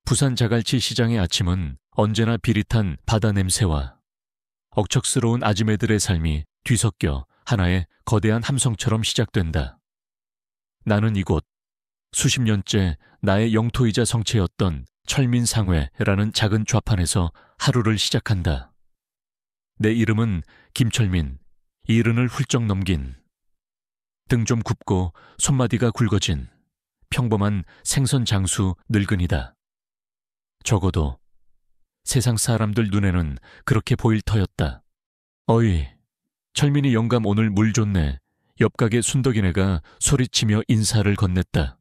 부산 자갈치 시장의 아침은 언제나 비릿한 바다 냄새와 억척스러운 아지매들의 삶이 뒤섞여 하나의 거대한 함성처럼 시작된다. 나는 이곳 수십 년째 나의 영토이자 성체였던 철민상회라는 작은 좌판에서 하루를 시작한다. 내 이름은 김철민, 이른을 훌쩍 넘긴, 등 좀 굽고 손마디가 굵어진 평범한 생선 장수 늙은이다. 적어도 세상 사람들 눈에는 그렇게 보일 터였다. 어이, 철민이 영감 오늘 물 좋네. 옆가게 순덕이네가 소리치며 인사를 건넸다.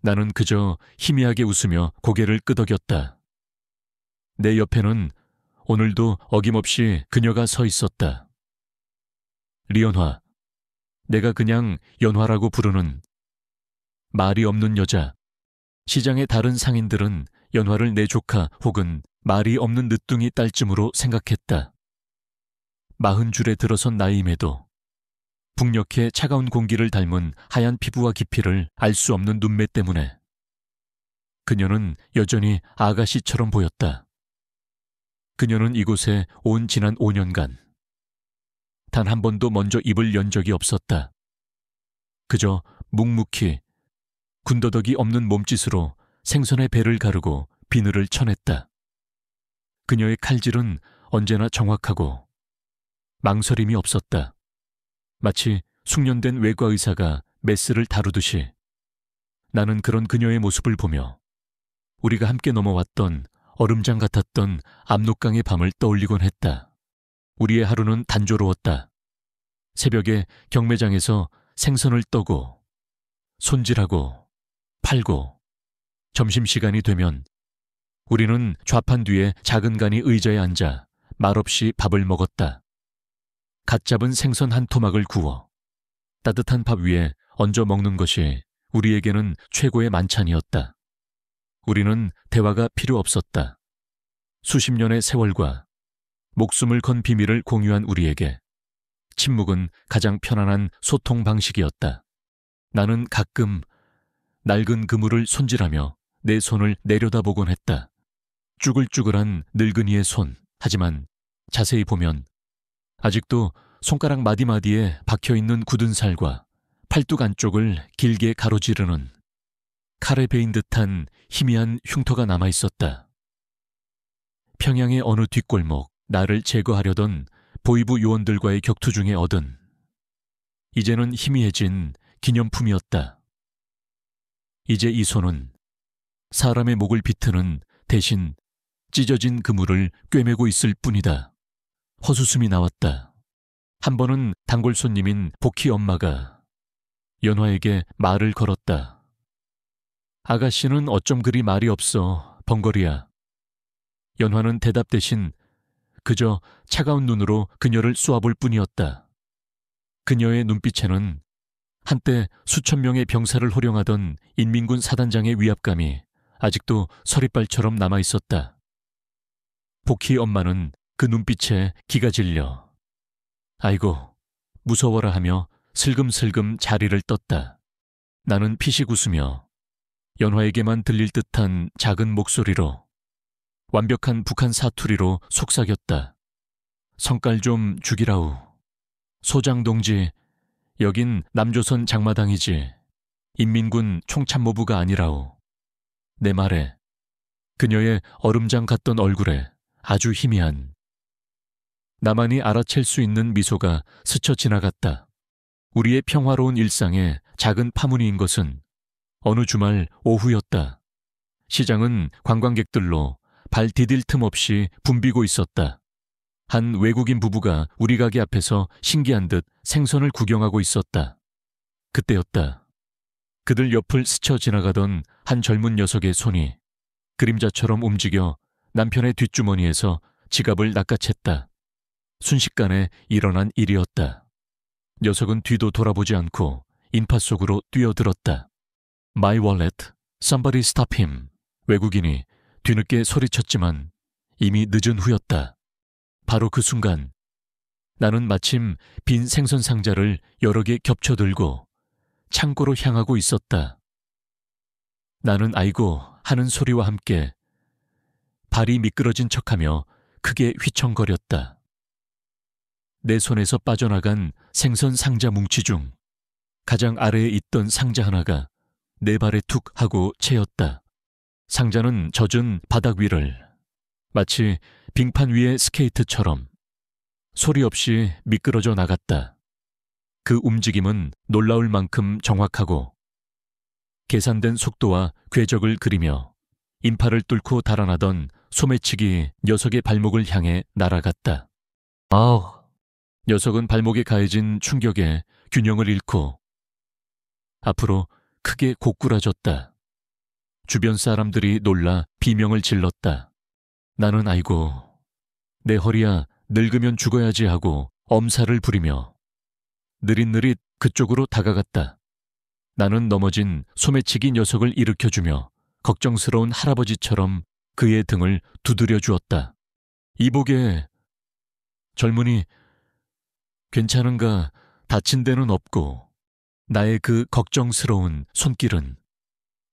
나는 그저 희미하게 웃으며 고개를 끄덕였다. 내 옆에는 오늘도 어김없이 그녀가 서 있었다. 리연화, 내가 그냥 연화라고 부르는 말이 없는 여자. 시장의 다른 상인들은 연화를 내 조카 혹은 말이 없는 늦둥이 딸쯤으로 생각했다. 40줄에 들어선 나이임에도 북녘의 차가운 공기를 닮은 하얀 피부와 깊이를 알 수 없는 눈매 때문에 그녀는 여전히 아가씨처럼 보였다. 그녀는 이곳에 온 지난 5년간 단 한 번도 먼저 입을 연 적이 없었다. 그저 묵묵히 군더더기 없는 몸짓으로 생선의 배를 가르고 비늘을 쳐냈다. 그녀의 칼질은 언제나 정확하고 망설임이 없었다. 마치 숙련된 외과 의사가 메스를 다루듯이 나는 그런 그녀의 모습을 보며 우리가 함께 넘어왔던 얼음장 같았던 압록강의 밤을 떠올리곤 했다. 우리의 하루는 단조로웠다. 새벽에 경매장에서 생선을 떠고 손질하고 팔고 점심시간이 되면 우리는 좌판 뒤에 작은 간이 의자에 앉아 말없이 밥을 먹었다. 갓 잡은 생선 한 토막을 구워 따뜻한 밥 위에 얹어 먹는 것이 우리에게는 최고의 만찬이었다. 우리는 대화가 필요 없었다. 수십 년의 세월과 목숨을 건 비밀을 공유한 우리에게 침묵은 가장 편안한 소통 방식이었다. 나는 가끔 낡은 그물을 손질하며 내 손을 내려다보곤 했다. 쭈글쭈글한 늙은이의 손. 하지만 자세히 보면 아직도 손가락 마디마디에 박혀있는 굳은 살과 팔뚝 안쪽을 길게 가로지르는 칼에 베인 듯한 희미한 흉터가 남아있었다. 평양의 어느 뒷골목, 나를 제거하려던 보이부 요원들과의 격투 중에 얻은 이제는 희미해진 기념품이었다. 이제 이 손은 사람의 목을 비트는 대신 찢어진 그물을 꿰매고 있을 뿐이다. 헛웃음이 나왔다. 한 번은 단골 손님인 복희 엄마가 연화에게 말을 걸었다. 아가씨는 어쩜 그리 말이 없어, 벙거리야. 연화는 대답 대신 그저 차가운 눈으로 그녀를 쏘아볼 뿐이었다. 그녀의 눈빛에는 한때 수천 명의 병사를 호령하던 인민군 사단장의 위압감이 아직도 서리발처럼 남아있었다. 복희 엄마는 그 눈빛에 기가 질려 아이고 무서워라 하며 슬금슬금 자리를 떴다. 나는 피식 웃으며 연화에게만 들릴 듯한 작은 목소리로 완벽한 북한 사투리로 속삭였다. 성깔 좀 죽이라우. 소장 동지, 여긴 남조선 장마당이지 인민군 총참모부가 아니라우. 내 말에 그녀의 얼음장 같던 얼굴에 아주 희미한 나만이 알아챌 수 있는 미소가 스쳐 지나갔다. 우리의 평화로운 일상에 작은 파문이인 것은 어느 주말 오후였다. 시장은 관광객들로 발 디딜 틈 없이 붐비고 있었다. 한 외국인 부부가 우리 가게 앞에서 신기한 듯 생선을 구경하고 있었다. 그때였다. 그들 옆을 스쳐 지나가던 한 젊은 녀석의 손이 그림자처럼 움직여 남편의 뒷주머니에서 지갑을 낚아챘다. 순식간에 일어난 일이었다. 녀석은 뒤도 돌아보지 않고 인파 속으로 뛰어들었다. My wallet, somebody stop him. 외국인이 뒤늦게 소리쳤지만 이미 늦은 후였다. 바로 그 순간 나는 마침 빈 생선 상자를 여러 개 겹쳐 들고 창고로 향하고 있었다. 나는 아이고 하는 소리와 함께 발이 미끄러진 척하며 크게 휘청거렸다. 내 손에서 빠져나간 생선 상자 뭉치 중 가장 아래에 있던 상자 하나가 내 발에 툭 하고 채였다. 상자는 젖은 바닥 위를 마치 빙판 위의 스케이트처럼 소리 없이 미끄러져 나갔다. 그 움직임은 놀라울 만큼 정확하고 계산된 속도와 궤적을 그리며 인파를 뚫고 달아나던 소매치기 녀석의 발목을 향해 날아갔다. 아우! 녀석은 발목에 가해진 충격에 균형을 잃고 앞으로 크게 고꾸라졌다. 주변 사람들이 놀라 비명을 질렀다. 나는 아이고, 내 허리야 늙으면 죽어야지 하고 엄살을 부리며 느릿느릿 그쪽으로 다가갔다. 나는 넘어진 소매치기 녀석을 일으켜주며 걱정스러운 할아버지처럼 그의 등을 두드려 주었다. 이보게, 젊은이, 괜찮은가? 다친 데는 없고. 나의 그 걱정스러운 손길은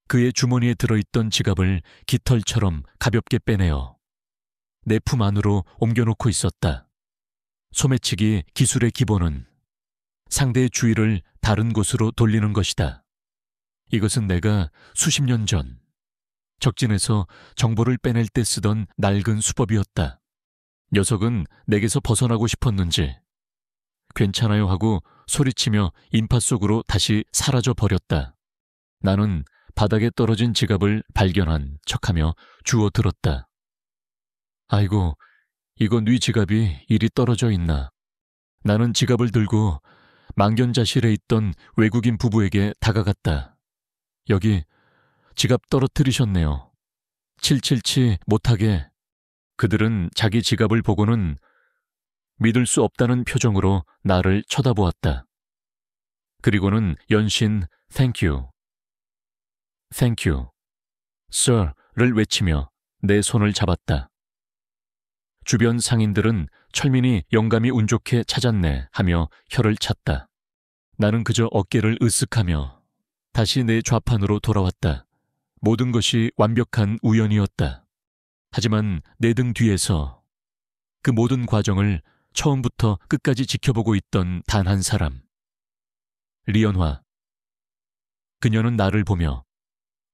그의 주머니에 들어있던 지갑을 깃털처럼 가볍게 빼내어 내 품 안으로 옮겨놓고 있었다. 소매치기 기술의 기본은 상대의 주의를 다른 곳으로 돌리는 것이다. 이것은 내가 수십 년 전 적진에서 정보를 빼낼 때 쓰던 낡은 수법이었다. 녀석은 내게서 벗어나고 싶었는지 괜찮아요 하고 소리치며 인파 속으로 다시 사라져 버렸다. 나는 바닥에 떨어진 지갑을 발견한 척하며 주워 들었다. 아이고, 이거 네 지갑이 이리 떨어져 있나. 나는 지갑을 들고 망견자실에 있던 외국인 부부에게 다가갔다. 여기 지갑 떨어뜨리셨네요. 777 못하게. 그들은 자기 지갑을 보고는 믿을 수 없다는 표정으로 나를 쳐다보았다. 그리고는 연신 Thank you, Thank you, Sir를 외치며 내 손을 잡았다. 주변 상인들은 철민이 영감이 운 좋게 찾았네 하며 혀를 찼다. 나는 그저 어깨를 으쓱하며 다시 내 좌판으로 돌아왔다. 모든 것이 완벽한 우연이었다. 하지만 내 등 뒤에서 그 모든 과정을 처음부터 끝까지 지켜보고 있던 단 한 사람. 리연화. 그녀는 나를 보며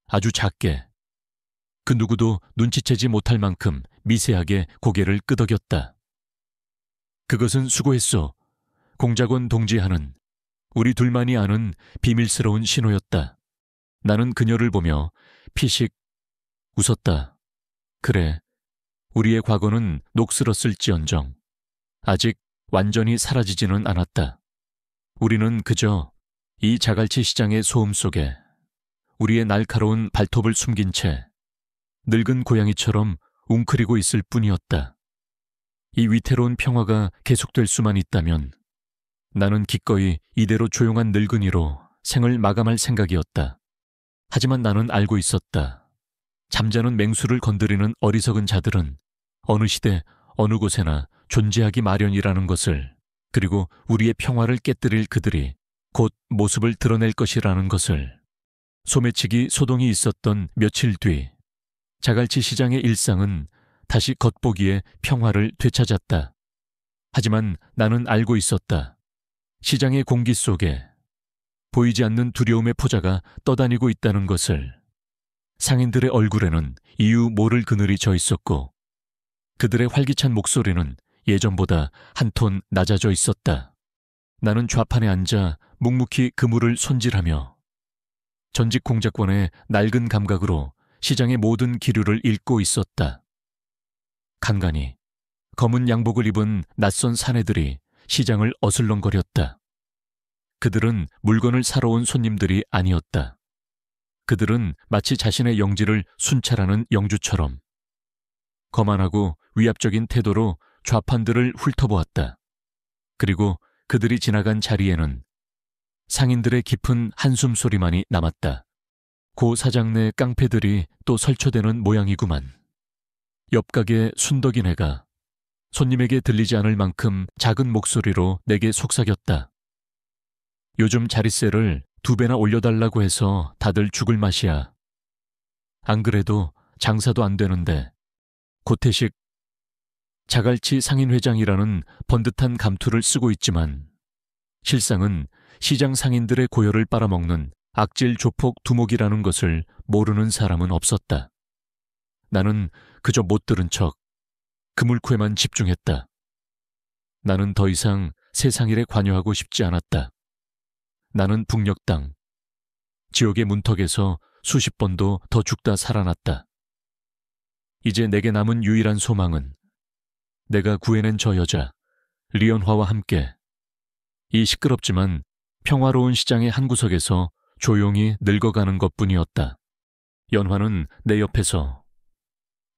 아주 작게, 그 누구도 눈치채지 못할 만큼 미세하게 고개를 끄덕였다. 그것은 수고했소. 공작원 동지하는 우리 둘만이 아는 비밀스러운 신호였다. 나는 그녀를 보며 피식 웃었다. 그래, 우리의 과거는 녹슬었을지언정 아직 완전히 사라지지는 않았다. 우리는 그저 이 자갈치 시장의 소음 속에 우리의 날카로운 발톱을 숨긴 채 늙은 고양이처럼 웅크리고 있을 뿐이었다. 이 위태로운 평화가 계속될 수만 있다면 나는 기꺼이 이대로 조용한 늙은이로 생을 마감할 생각이었다. 하지만 나는 알고 있었다. 잠자는 맹수를 건드리는 어리석은 자들은 어느 시대 어느 곳에나 존재하기 마련이라는 것을, 그리고 우리의 평화를 깨뜨릴 그들이 곧 모습을 드러낼 것이라는 것을. 소매치기 소동이 있었던 며칠 뒤 자갈치 시장의 일상은 다시 겉보기에 평화를 되찾았다. 하지만 나는 알고 있었다. 시장의 공기 속에 보이지 않는 두려움의 포자가 떠다니고 있다는 것을. 상인들의 얼굴에는 이유 모를 그늘이 져 있었고 그들의 활기찬 목소리는 예전보다 한 톤 낮아져 있었다. 나는 좌판에 앉아 묵묵히 그물을 손질하며 전직 공작원의 낡은 감각으로 시장의 모든 기류를 읽고 있었다. 간간히 검은 양복을 입은 낯선 사내들이 시장을 어슬렁거렸다. 그들은 물건을 사러 온 손님들이 아니었다. 그들은 마치 자신의 영지를 순찰하는 영주처럼 거만하고 위압적인 태도로 좌판들을 훑어보았다. 그리고 그들이 지나간 자리에는 상인들의 깊은 한숨 소리만이 남았다. 고 사장 내 깡패들이 또 설쳐대는 모양이구만. 옆가게 순덕이네가 손님에게 들리지 않을 만큼 작은 목소리로 내게 속삭였다. 요즘 자릿세를 2배나 올려달라고 해서 다들 죽을 맛이야. 안 그래도 장사도 안 되는데 고태식 자갈치 상인회장이라는 번듯한 감투를 쓰고 있지만 실상은 시장 상인들의 고열을 빨아먹는 악질 조폭 두목이라는 것을 모르는 사람은 없었다. 나는 그저 못 들은 척 그물코에만 집중했다. 나는 더 이상 세상 일에 관여하고 싶지 않았다. 나는 북녘 땅, 지옥의 문턱에서 수십 번도 더 죽다 살아났다. 이제 내게 남은 유일한 소망은 내가 구해낸 저 여자, 리연화와 함께 이 시끄럽지만 평화로운 시장의 한 구석에서 조용히 늙어가는 것뿐이었다. 연화는 내 옆에서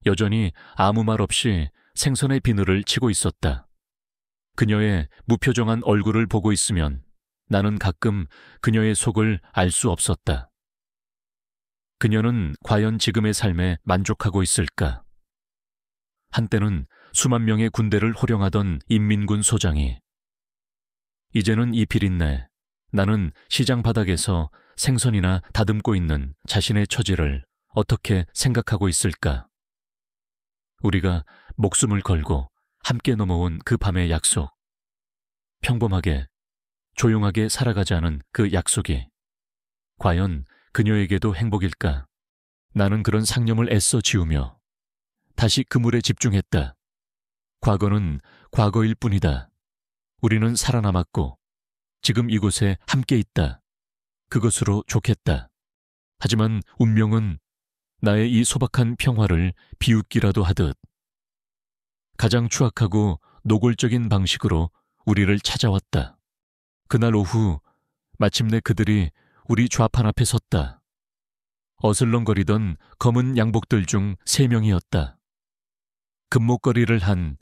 여전히 아무 말 없이 생선의 비늘을 치고 있었다. 그녀의 무표정한 얼굴을 보고 있으면 나는 가끔 그녀의 속을 알 수 없었다. 그녀는 과연 지금의 삶에 만족하고 있을까? 한때는 수만 명의 군대를 호령하던 인민군 소장이 이제는 이 비린내, 나는 시장 바닥에서 생선이나 다듬고 있는 자신의 처지를 어떻게 생각하고 있을까? 우리가 목숨을 걸고 함께 넘어온 그 밤의 약속. 평범하게, 조용하게 살아가자는 그 약속이 과연 그녀에게도 행복일까? 나는 그런 상념을 애써 지우며 다시 그물에 집중했다. 과거는 과거일 뿐이다. 우리는 살아남았고 지금 이곳에 함께 있다. 그것으로 좋겠다. 하지만 운명은 나의 이 소박한 평화를 비웃기라도 하듯 가장 추악하고 노골적인 방식으로 우리를 찾아왔다. 그날 오후 마침내 그들이 우리 좌판 앞에 섰다. 어슬렁거리던 검은 양복들 중 3명이었다. 금목걸이를 한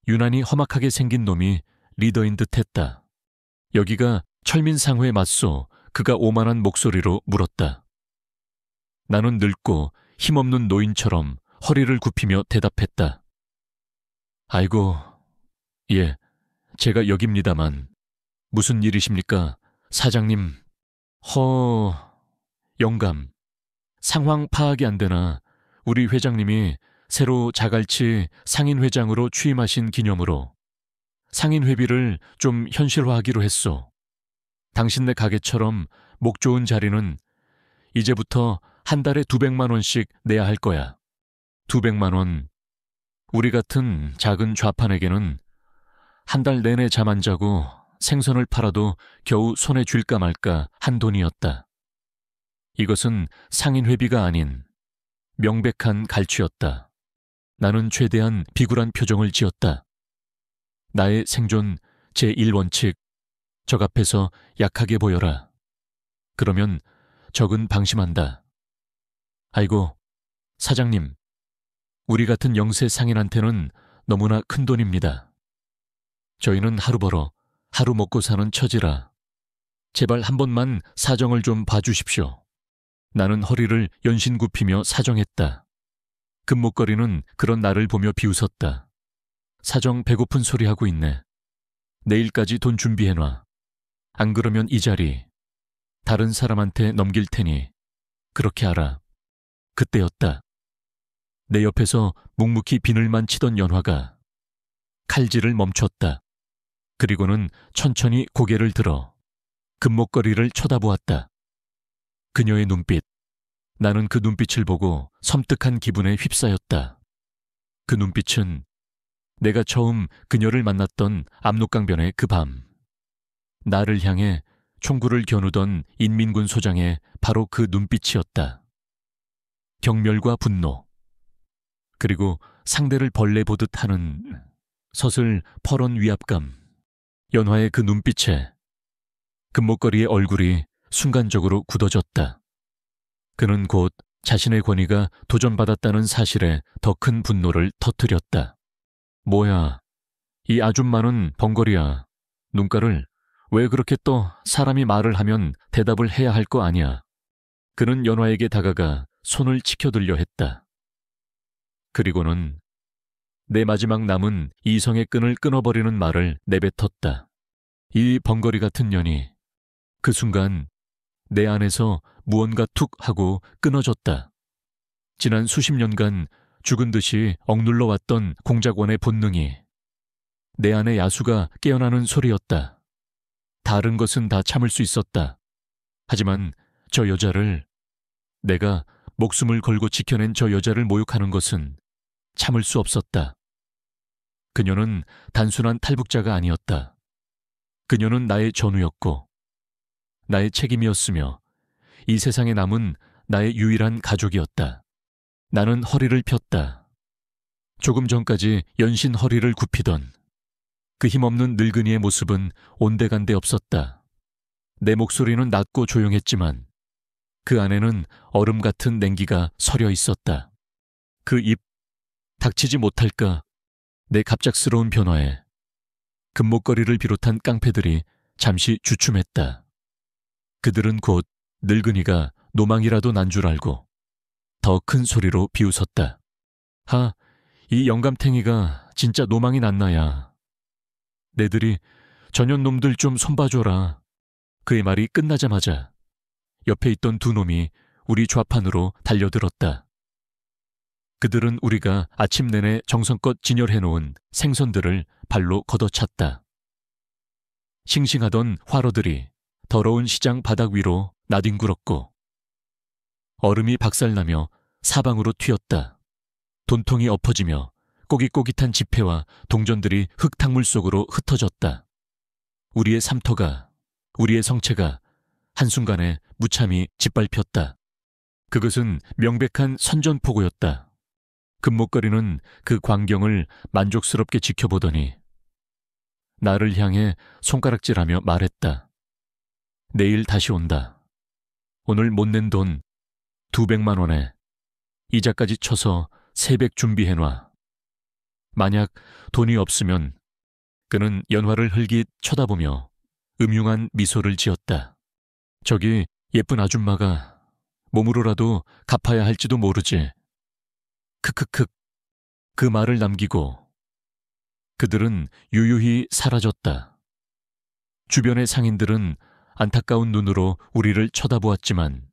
유난히 험악하게 생긴 놈이 리더인 듯했다. 여기가 철민상회 맞소? 그가 오만한 목소리로 물었다. 나는 늙고 힘없는 노인처럼 허리를 굽히며 대답했다. 아이고, 예, 제가 여깁니다만 무슨 일이십니까? 사장님, 영감, 상황 파악이 안 되나 우리 회장님이 새로 자갈치 상인회장으로 취임하신 기념으로 상인회비를 좀 현실화하기로 했소. 당신네 가게처럼 목 좋은 자리는 이제부터 한 달에 200만 원씩 내야 할 거야. 200만 원. 우리 같은 작은 좌판에게는 한 달 내내 잠 안 자고 생선을 팔아도 겨우 손에 쥘까 말까 한 돈이었다. 이것은 상인회비가 아닌 명백한 갈취였다. 나는 최대한 비굴한 표정을 지었다. 나의 생존 제1원칙, 적 앞에서 약하게 보여라. 그러면 적은 방심한다. 아이고, 사장님, 우리 같은 영세 상인한테는 너무나 큰 돈입니다. 저희는 하루 벌어 하루 먹고 사는 처지라 제발 한 번만 사정을 좀 봐주십시오. 나는 허리를 연신 굽히며 사정했다. 금목걸이는 그런 나를 보며 비웃었다. 사정 배고픈 소리 하고 있네. 내일까지 돈 준비해놔. 안 그러면 이 자리 다른 사람한테 넘길 테니 그렇게 알아. 그때였다. 내 옆에서 묵묵히 비늘만 치던 연화가 칼질을 멈췄다. 그리고는 천천히 고개를 들어 금목걸이를 쳐다보았다. 그녀의 눈빛, 나는 그 눈빛을 보고 섬뜩한 기분에 휩싸였다. 그 눈빛은 내가 처음 그녀를 만났던 압록강변의 그 밤, 나를 향해 총구를 겨누던 인민군 소장의 바로 그 눈빛이었다. 경멸과 분노, 그리고 상대를 벌레 보듯 하는 서슬 퍼런 위압감. 연화의 그 눈빛에 금목걸이의 얼굴이 순간적으로 굳어졌다. 그는 곧 자신의 권위가 도전받았다는 사실에 더 큰 분노를 터뜨렸다. 뭐야, 이 아줌마는 벙거리야. 눈가를 왜 그렇게 또 사람이 말을 하면 대답을 해야 할 거 아니야. 그는 연화에게 다가가 손을 치켜들려 했다. 그리고는 내 마지막 남은 이성의 끈을 끊어버리는 말을 내뱉었다. 이 벙거리 같은 년이. 그 순간 내 안에서 무언가 툭 하고 끊어졌다. 지난 수십 년간 죽은 듯이 억눌러 왔던 공작원의 본능이 내 안의 야수가 깨어나는 소리였다. 다른 것은 다 참을 수 있었다. 하지만 저 여자를, 내가 목숨을 걸고 지켜낸 저 여자를 모욕하는 것은 참을 수 없었다. 그녀는 단순한 탈북자가 아니었다. 그녀는 나의 전우였고 나의 책임이었으며 이 세상에 남은 나의 유일한 가족이었다. 나는 허리를 폈다. 조금 전까지 연신 허리를 굽히던 그 힘없는 늙은이의 모습은 온데간데 없었다. 내 목소리는 낮고 조용했지만 그 안에는 얼음 같은 냉기가 서려 있었다. 그 입, 닥치지 못할까 내 갑작스러운 변화에 금목걸이를 비롯한 깡패들이 잠시 주춤했다. 그들은 곧 늙은이가 노망이라도 난 줄 알고 더 큰 소리로 비웃었다. 이 영감탱이가 진짜 노망이 났나야. 내들이 전현 놈들 좀 손봐줘라. 그의 말이 끝나자마자 옆에 있던 두 놈이 우리 좌판으로 달려들었다. 그들은 우리가 아침 내내 정성껏 진열해놓은 생선들을 발로 걷어찼다. 싱싱하던 화로들이 더러운 시장 바닥 위로 나뒹굴었고 얼음이 박살나며 사방으로 튀었다. 돈통이 엎어지며 꼬깃꼬깃한 지폐와 동전들이 흙탕물 속으로 흩어졌다. 우리의 삼터가, 우리의 성체가 한순간에 무참히 짓밟혔다. 그것은 명백한 선전포고였다. 금목걸이는 그 광경을 만족스럽게 지켜보더니 나를 향해 손가락질하며 말했다. 내일 다시 온다. 오늘 못 낸 돈 200만 원에 이자까지 쳐서 세백 준비해놔. 만약 돈이 없으면 그는 연화를 흘깃 쳐다보며 음흉한 미소를 지었다. 저기 예쁜 아줌마가 몸으로라도 갚아야 할지도 모르지. 크크크. 그 말을 남기고 그들은 유유히 사라졌다. 주변의 상인들은 안타까운 눈으로 우리를 쳐다보았지만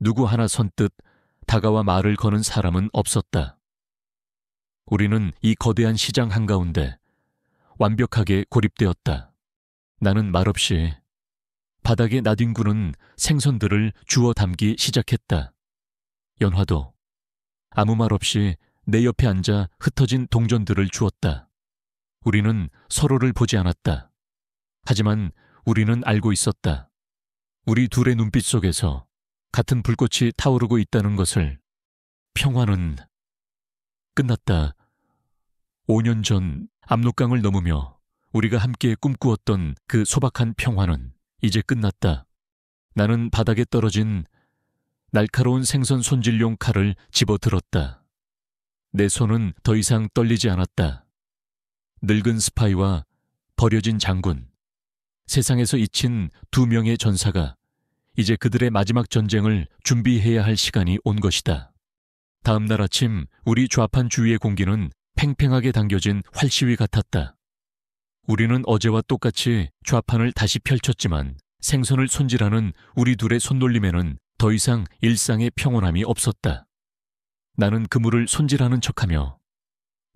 누구 하나 선뜻 다가와 말을 거는 사람은 없었다. 우리는 이 거대한 시장 한가운데 완벽하게 고립되었다. 나는 말없이 바닥에 나뒹구는 생선들을 주워 담기 시작했다. 연화도 아무 말 없이 내 옆에 앉아 흩어진 동전들을 주었다. 우리는 서로를 보지 않았다. 하지만 우리는 알고 있었다. 우리 둘의 눈빛 속에서 같은 불꽃이 타오르고 있다는 것을. 평화는 끝났다. 5년 전 압록강을 넘으며 우리가 함께 꿈꾸었던 그 소박한 평화는 이제 끝났다. 나는 바닥에 떨어진 날카로운 생선 손질용 칼을 집어들었다. 내 손은 더 이상 떨리지 않았다. 늙은 스파이와 버려진 장군, 세상에서 잊힌 2명의 전사가 이제 그들의 마지막 전쟁을 준비해야 할 시간이 온 것이다. 다음 날 아침 우리 좌판 주위의 공기는 팽팽하게 당겨진 활시위 같았다. 우리는 어제와 똑같이 좌판을 다시 펼쳤지만 생선을 손질하는 우리 둘의 손놀림에는 더 이상 일상의 평온함이 없었다. 나는 그물을 손질하는 척하며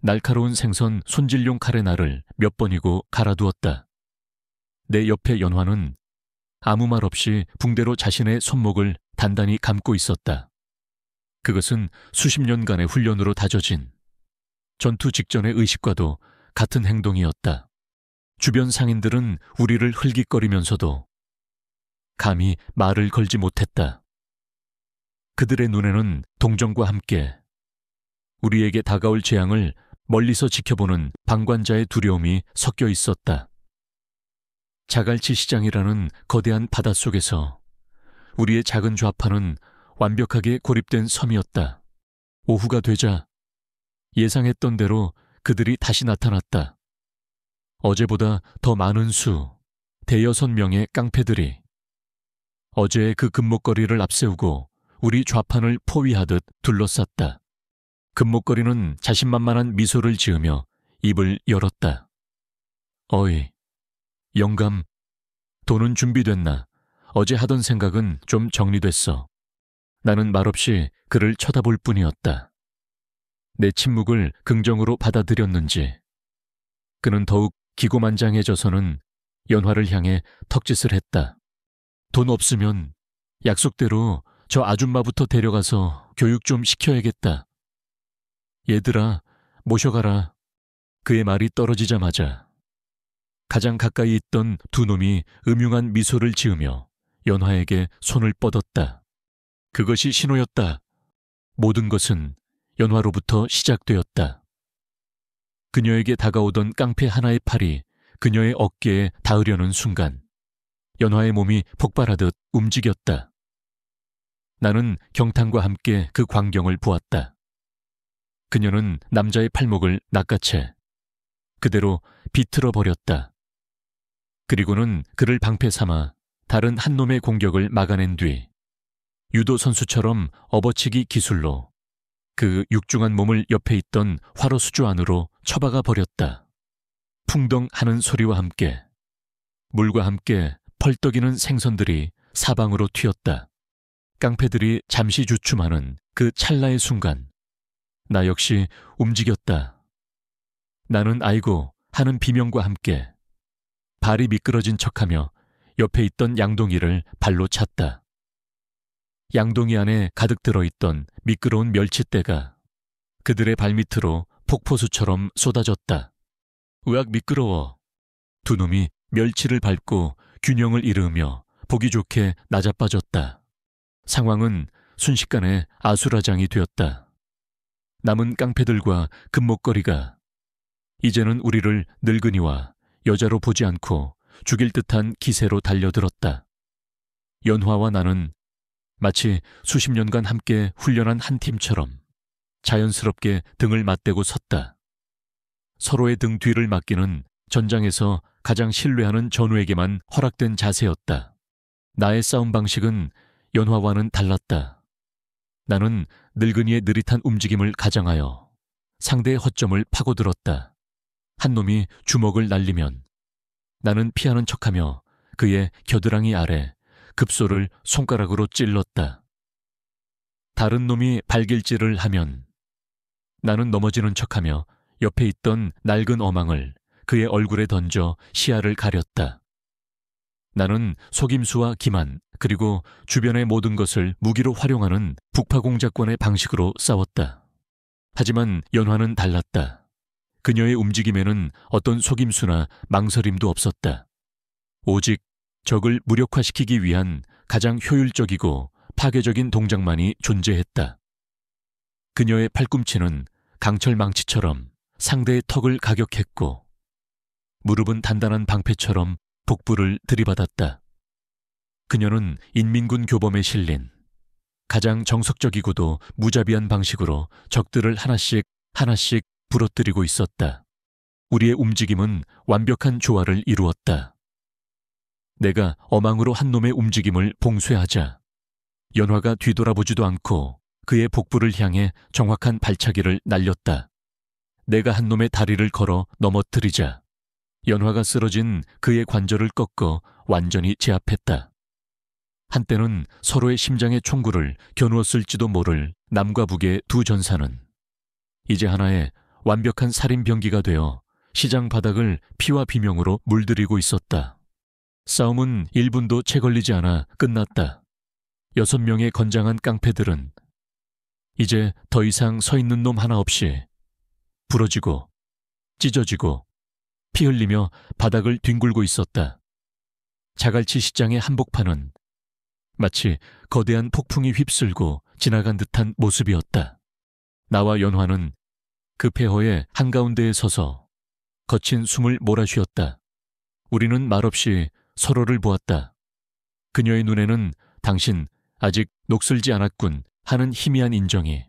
날카로운 생선 손질용 칼의 날을 몇 번이고 갈아두었다. 내 옆에 연화는 아무 말 없이 붕대로 자신의 손목을 단단히 감고 있었다. 그것은 수십 년간의 훈련으로 다져진 전투 직전의 의식과도 같은 행동이었다. 주변 상인들은 우리를 흘깃거리면서도 감히 말을 걸지 못했다. 그들의 눈에는 동정과 함께 우리에게 다가올 재앙을 멀리서 지켜보는 방관자의 두려움이 섞여 있었다. 자갈치 시장이라는 거대한 바닷속에서 우리의 작은 좌판은 완벽하게 고립된 섬이었다. 오후가 되자 예상했던 대로 그들이 다시 나타났다. 어제보다 더 많은 수, 5-6명의 깡패들이 어제의 그 금목걸이를 앞세우고 우리 좌판을 포위하듯 둘러쌌다. 금목걸이는 자신만만한 미소를 지으며 입을 열었다. 어이, 영감, 돈은 준비됐나? 어제 하던 생각은 좀 정리됐어. 나는 말없이 그를 쳐다볼 뿐이었다. 내 침묵을 긍정으로 받아들였는지 그는 더욱 기고만장해져서는 연화를 향해 턱짓을 했다. 돈 없으면 약속대로 저 아줌마부터 데려가서 교육 좀 시켜야겠다. 얘들아, 모셔가라. 그의 말이 떨어지자마자 가장 가까이 있던 두 놈이 음흉한 미소를 지으며 연화에게 손을 뻗었다. 그것이 신호였다. 모든 것은 연화로부터 시작되었다. 그녀에게 다가오던 깡패 하나의 팔이 그녀의 어깨에 닿으려는 순간 연화의 몸이 폭발하듯 움직였다. 나는 경탄과 함께 그 광경을 보았다. 그녀는 남자의 팔목을 낚아채 그대로 비틀어 버렸다. 그리고는 그를 방패 삼아 다른 한 놈의 공격을 막아낸 뒤 유도 선수처럼 업어치기 기술로 그 육중한 몸을 옆에 있던 화로 수조 안으로 처박아 버렸다. 풍덩 하는 소리와 함께 물과 함께 펄떡이는 생선들이 사방으로 튀었다. 깡패들이 잠시 주춤하는 그 찰나의 순간 나 역시 움직였다. 나는 아이고 하는 비명과 함께 발이 미끄러진 척하며 옆에 있던 양동이를 발로 찼다. 양동이 안에 가득 들어있던 미끄러운 멸치대가 그들의 발밑으로 폭포수처럼 쏟아졌다. 으악 미끄러워. 두 놈이 멸치를 밟고 균형을 잃으며 보기 좋게 나자빠졌다. 상황은 순식간에 아수라장이 되었다. 남은 깡패들과 금목걸이가 이제는 우리를 늙은이와 여자로 보지 않고 죽일 듯한 기세로 달려들었다. 연화와 나는 마치 수십 년간 함께 훈련한 한 팀처럼 자연스럽게 등을 맞대고 섰다. 서로의 등 뒤를 맡기는 전장에서 가장 신뢰하는 전우에게만 허락된 자세였다. 나의 싸움 방식은 연화와는 달랐다. 나는 늙은이의 느릿한 움직임을 가장하여 상대의 허점을 파고들었다. 한 놈이 주먹을 날리면 나는 피하는 척하며 그의 겨드랑이 아래 급소를 손가락으로 찔렀다. 다른 놈이 발길질을 하면 나는 넘어지는 척하며 옆에 있던 낡은 어망을 그의 얼굴에 던져 시야를 가렸다. 나는 속임수와 기만 그리고 주변의 모든 것을 무기로 활용하는 북파공작권의 방식으로 싸웠다. 하지만 연화는 달랐다. 그녀의 움직임에는 어떤 속임수나 망설임도 없었다. 오직 적을 무력화시키기 위한 가장 효율적이고 파괴적인 동작만이 존재했다. 그녀의 팔꿈치는 강철 망치처럼 상대의 턱을 가격했고 무릎은 단단한 방패처럼 복부를 들이받았다. 그녀는 인민군 교범에 실린 가장 정석적이고도 무자비한 방식으로 적들을 하나씩 부러뜨리고 있었다. 우리의 움직임은 완벽한 조화를 이루었다. 내가 어망으로 한 놈의 움직임을 봉쇄하자 연화가 뒤돌아보지도 않고 그의 복부를 향해 정확한 발차기를 날렸다. 내가 한 놈의 다리를 걸어 넘어뜨리자 연화가 쓰러진 그의 관절을 꺾어 완전히 제압했다. 한때는 서로의 심장에 총구를 겨누었을지도 모를 남과 북의 두 전사는 이제 하나의 완벽한 살인병기가 되어 시장 바닥을 피와 비명으로 물들이고 있었다. 싸움은 1분도 채 걸리지 않아 끝났다. 6명의 건장한 깡패들은 이제 더 이상 서 있는 놈 하나 없이 부러지고 찢어지고 피 흘리며 바닥을 뒹굴고 있었다. 자갈치 시장의 한복판은 마치 거대한 폭풍이 휩쓸고 지나간 듯한 모습이었다. 나와 연화는 그 폐허의 한가운데에 서서 거친 숨을 몰아쉬었다. 우리는 말없이 서로를 보았다. 그녀의 눈에는 당신 아직 녹슬지 않았군 하는 희미한 인정이,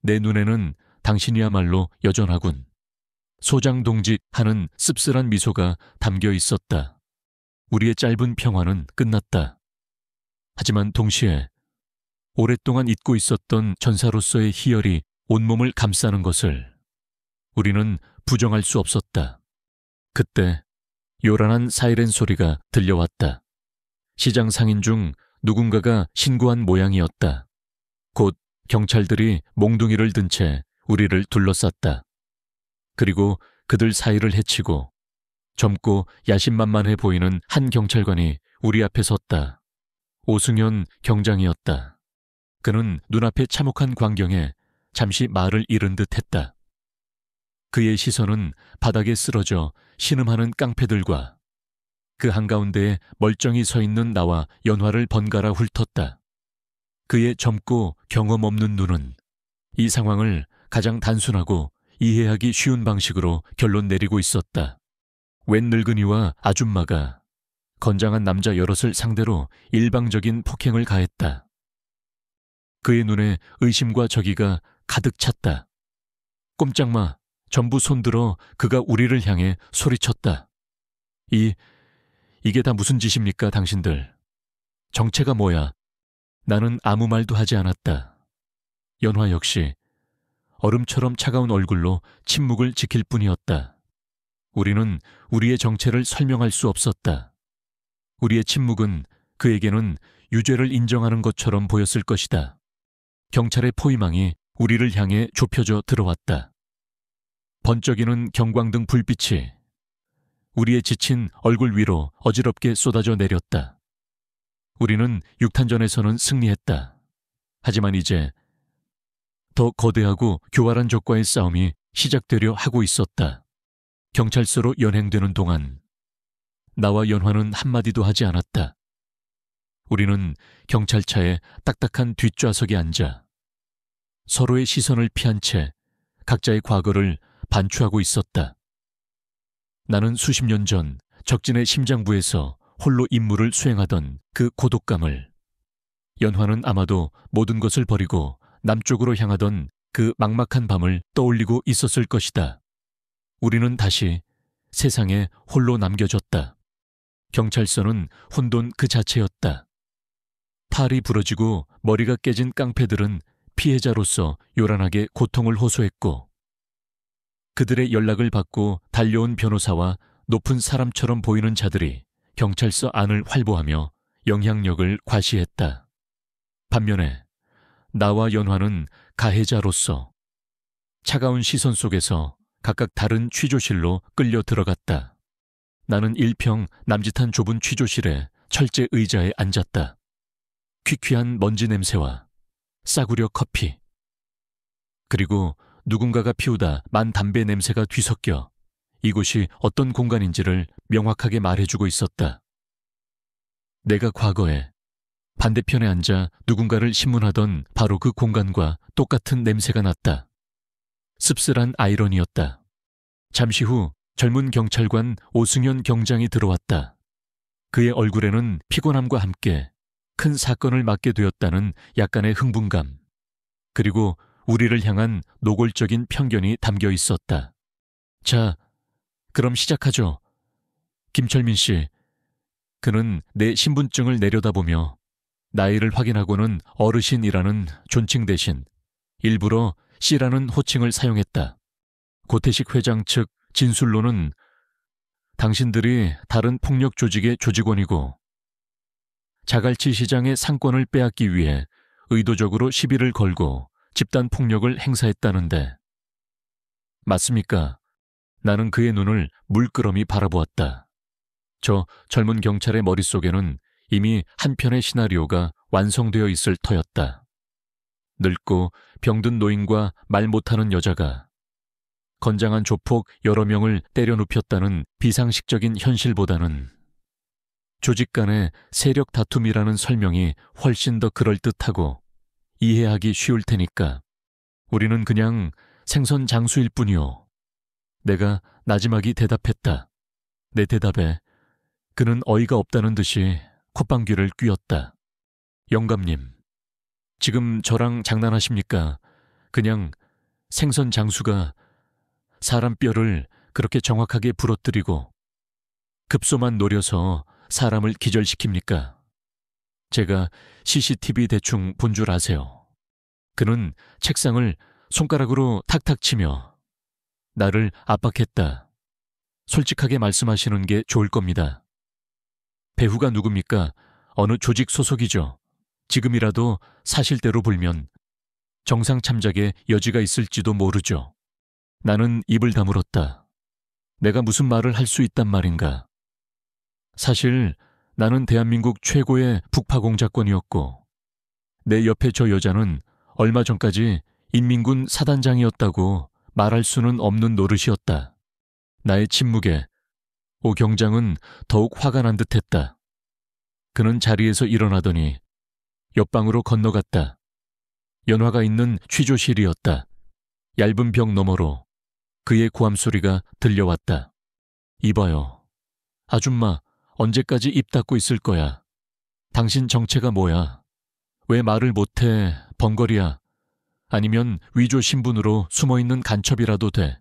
내 눈에는 당신이야말로 여전하군, 소장동지 하는 씁쓸한 미소가 담겨 있었다. 우리의 짧은 평화는 끝났다. 하지만 동시에 오랫동안 잊고 있었던 전사로서의 희열이 온몸을 감싸는 것을 우리는 부정할 수 없었다. 그때 요란한 사이렌 소리가 들려왔다. 시장 상인 중 누군가가 신고한 모양이었다. 곧 경찰들이 몽둥이를 든 채 우리를 둘러쌌다. 그리고 그들 사이를 헤치고 젊고 야심만만해 보이는 한 경찰관이 우리 앞에 섰다. 오승현 경장이었다. 그는 눈앞의 참혹한 광경에 잠시 말을 잃은 듯 했다. 그의 시선은 바닥에 쓰러져 신음하는 깡패들과 그 한가운데에 멀쩡히 서 있는 나와 연화를 번갈아 훑었다. 그의 젊고 경험 없는 눈은 이 상황을 가장 단순하고 이해하기 쉬운 방식으로 결론 내리고 있었다. 웬 늙은이와 아줌마가 건장한 남자 여럿을 상대로 일방적인 폭행을 가했다. 그의 눈에 의심과 적의가 가득 찼다. 꼼짝마, 전부 손들어 그가 우리를 향해 소리쳤다. 이게 다 무슨 짓입니까, 당신들? 정체가 뭐야? 나는 아무 말도 하지 않았다. 연화 역시 얼음처럼 차가운 얼굴로 침묵을 지킬 뿐이었다. 우리는 우리의 정체를 설명할 수 없었다. 우리의 침묵은 그에게는 유죄를 인정하는 것처럼 보였을 것이다. 경찰의 포위망이 우리를 향해 좁혀져 들어왔다. 번쩍이는 경광등 불빛이 우리의 지친 얼굴 위로 어지럽게 쏟아져 내렸다. 우리는 육탄전에서는 승리했다. 하지만 이제 더 거대하고 교활한 적과의 싸움이 시작되려 하고 있었다. 경찰서로 연행되는 동안 나와 연화는 한마디도 하지 않았다. 우리는 경찰차의 딱딱한 뒷좌석에 앉아 서로의 시선을 피한 채 각자의 과거를 반추하고 있었다. 나는 수십 년 전 적진의 심장부에서 홀로 임무를 수행하던 그 고독감을, 연화는 아마도 모든 것을 버리고 남쪽으로 향하던 그 막막한 밤을 떠올리고 있었을 것이다. 우리는 다시 세상에 홀로 남겨졌다. 경찰서는 혼돈 그 자체였다. 팔이 부러지고 머리가 깨진 깡패들은 피해자로서 요란하게 고통을 호소했고, 그들의 연락을 받고 달려온 변호사와 높은 사람처럼 보이는 자들이 경찰서 안을 활보하며 영향력을 과시했다. 반면에 나와 연화는 가해자로서 차가운 시선 속에서 각각 다른 취조실로 끌려 들어갔다. 나는 일평 남짓한 좁은 취조실에 철제 의자에 앉았다. 퀴퀴한 먼지 냄새와 싸구려 커피, 그리고 누군가가 피우다 만 담배 냄새가 뒤섞여 이곳이 어떤 공간인지를 명확하게 말해주고 있었다. 내가 과거에 반대편에 앉아 누군가를 신문하던 바로 그 공간과 똑같은 냄새가 났다. 씁쓸한 아이러니였다. 잠시 후 젊은 경찰관 오승현 경장이 들어왔다. 그의 얼굴에는 피곤함과 함께 큰 사건을 맡게 되었다는 약간의 흥분감, 그리고 우리를 향한 노골적인 편견이 담겨 있었다. 자, 그럼 시작하죠. 김철민 씨. 그는 내 신분증을 내려다보며 나이를 확인하고는 어르신이라는 존칭 대신 일부러 씨라는 호칭을 사용했다. 고태식 회장 측 진술로는 당신들이 다른 폭력 조직의 조직원이고 자갈치 시장의 상권을 빼앗기 위해 의도적으로 시비를 걸고 집단 폭력을 행사했다는데 맞습니까? 나는 그의 눈을 물끄러미 바라보았다. 저 젊은 경찰의 머릿속에는 이미 한 편의 시나리오가 완성되어 있을 터였다. 늙고 병든 노인과 말 못하는 여자가 건장한 조폭 여러 명을 때려 눕혔다는 비상식적인 현실보다는 조직 간의 세력 다툼이라는 설명이 훨씬 더 그럴듯하고 이해하기 쉬울 테니까 우리는 그냥 생선 장수일 뿐이요. 내가 나지막이 대답했다. 내 대답에 그는 어이가 없다는 듯이 콧방귀를 뀌었다. 영감님, 지금 저랑 장난하십니까? 그냥 생선 장수가 사람 뼈를 그렇게 정확하게 부러뜨리고 급소만 노려서 사람을 기절시킵니까? 제가 CCTV 대충 본 줄 아세요. 그는 책상을 손가락으로 탁탁 치며 나를 압박했다. 솔직하게 말씀하시는 게 좋을 겁니다. 배후가 누굽니까? 어느 조직 소속이죠. 지금이라도 사실대로 불면 정상 참작의 여지가 있을지도 모르죠. 나는 입을 다물었다. 내가 무슨 말을 할 수 있단 말인가. 사실 나는 대한민국 최고의 북파 공작권이었고 내 옆에 저 여자는 얼마 전까지 인민군 사단장이었다고 말할 수는 없는 노릇이었다. 나의 침묵에 오 경장은 더욱 화가 난 듯했다. 그는 자리에서 일어나더니 옆방으로 건너갔다. 연화가 있는 취조실이었다. 얇은 벽 너머로 그의 고함 소리가 들려왔다. 이봐요. 아줌마, 언제까지 입 닫고 있을 거야? 당신 정체가 뭐야? 왜 말을 못해, 번거리야? 아니면 위조 신분으로 숨어있는 간첩이라도 돼.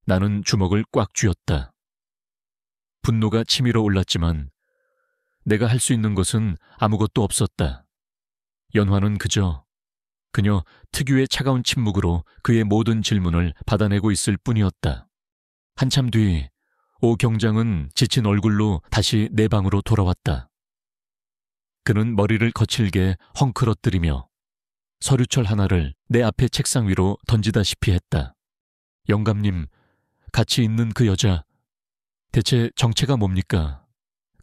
나는 주먹을 꽉 쥐었다. 분노가 치밀어 올랐지만 내가 할 수 있는 것은 아무것도 없었다. 연화는 그저 그녀 특유의 차가운 침묵으로 그의 모든 질문을 받아내고 있을 뿐이었다. 한참 뒤 오 경장은 지친 얼굴로 다시 내 방으로 돌아왔다. 그는 머리를 거칠게 헝클어뜨리며 서류철 하나를 내 앞에 책상 위로 던지다시피 했다. 영감님, 같이 있는 그 여자, 대체 정체가 뭡니까?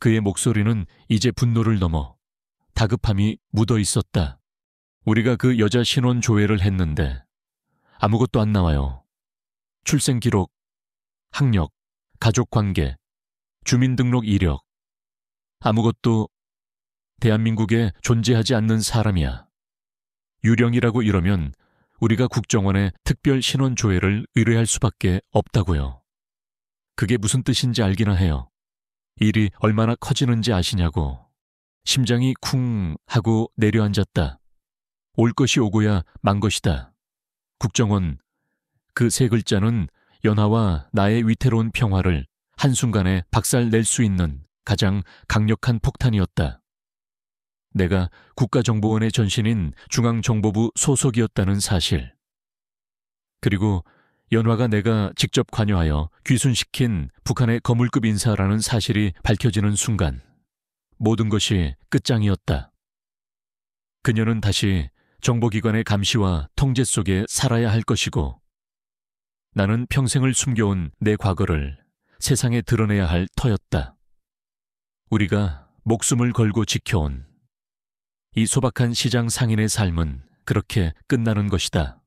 그의 목소리는 이제 분노를 넘어 다급함이 묻어 있었다. 우리가 그 여자 신원 조회를 했는데 아무것도 안 나와요. 출생 기록, 학력, 가족관계, 주민등록 이력, 아무것도. 대한민국에 존재하지 않는 사람이야. 유령이라고 이러면 우리가 국정원에 특별 신원 조회를 의뢰할 수밖에 없다고요. 그게 무슨 뜻인지 알기나 해요. 일이 얼마나 커지는지 아시냐고. 심장이 쿵 하고 내려앉았다. 올 것이 오고야 만 것이다. 국정원, 그 세 글자는 연하와 나의 위태로운 평화를 한순간에 박살낼 수 있는 가장 강력한 폭탄이었다. 내가 국가정보원의 전신인 중앙정보부 소속이었다는 사실. 그리고 연화가 내가 직접 관여하여 귀순시킨 북한의 거물급 인사라는 사실이 밝혀지는 순간 모든 것이 끝장이었다. 그녀는 다시 정보기관의 감시와 통제 속에 살아야 할 것이고 나는 평생을 숨겨온 내 과거를 세상에 드러내야 할 터였다. 우리가 목숨을 걸고 지켜온 이 소박한 시장 상인의 삶은 그렇게 끝나는 것이다.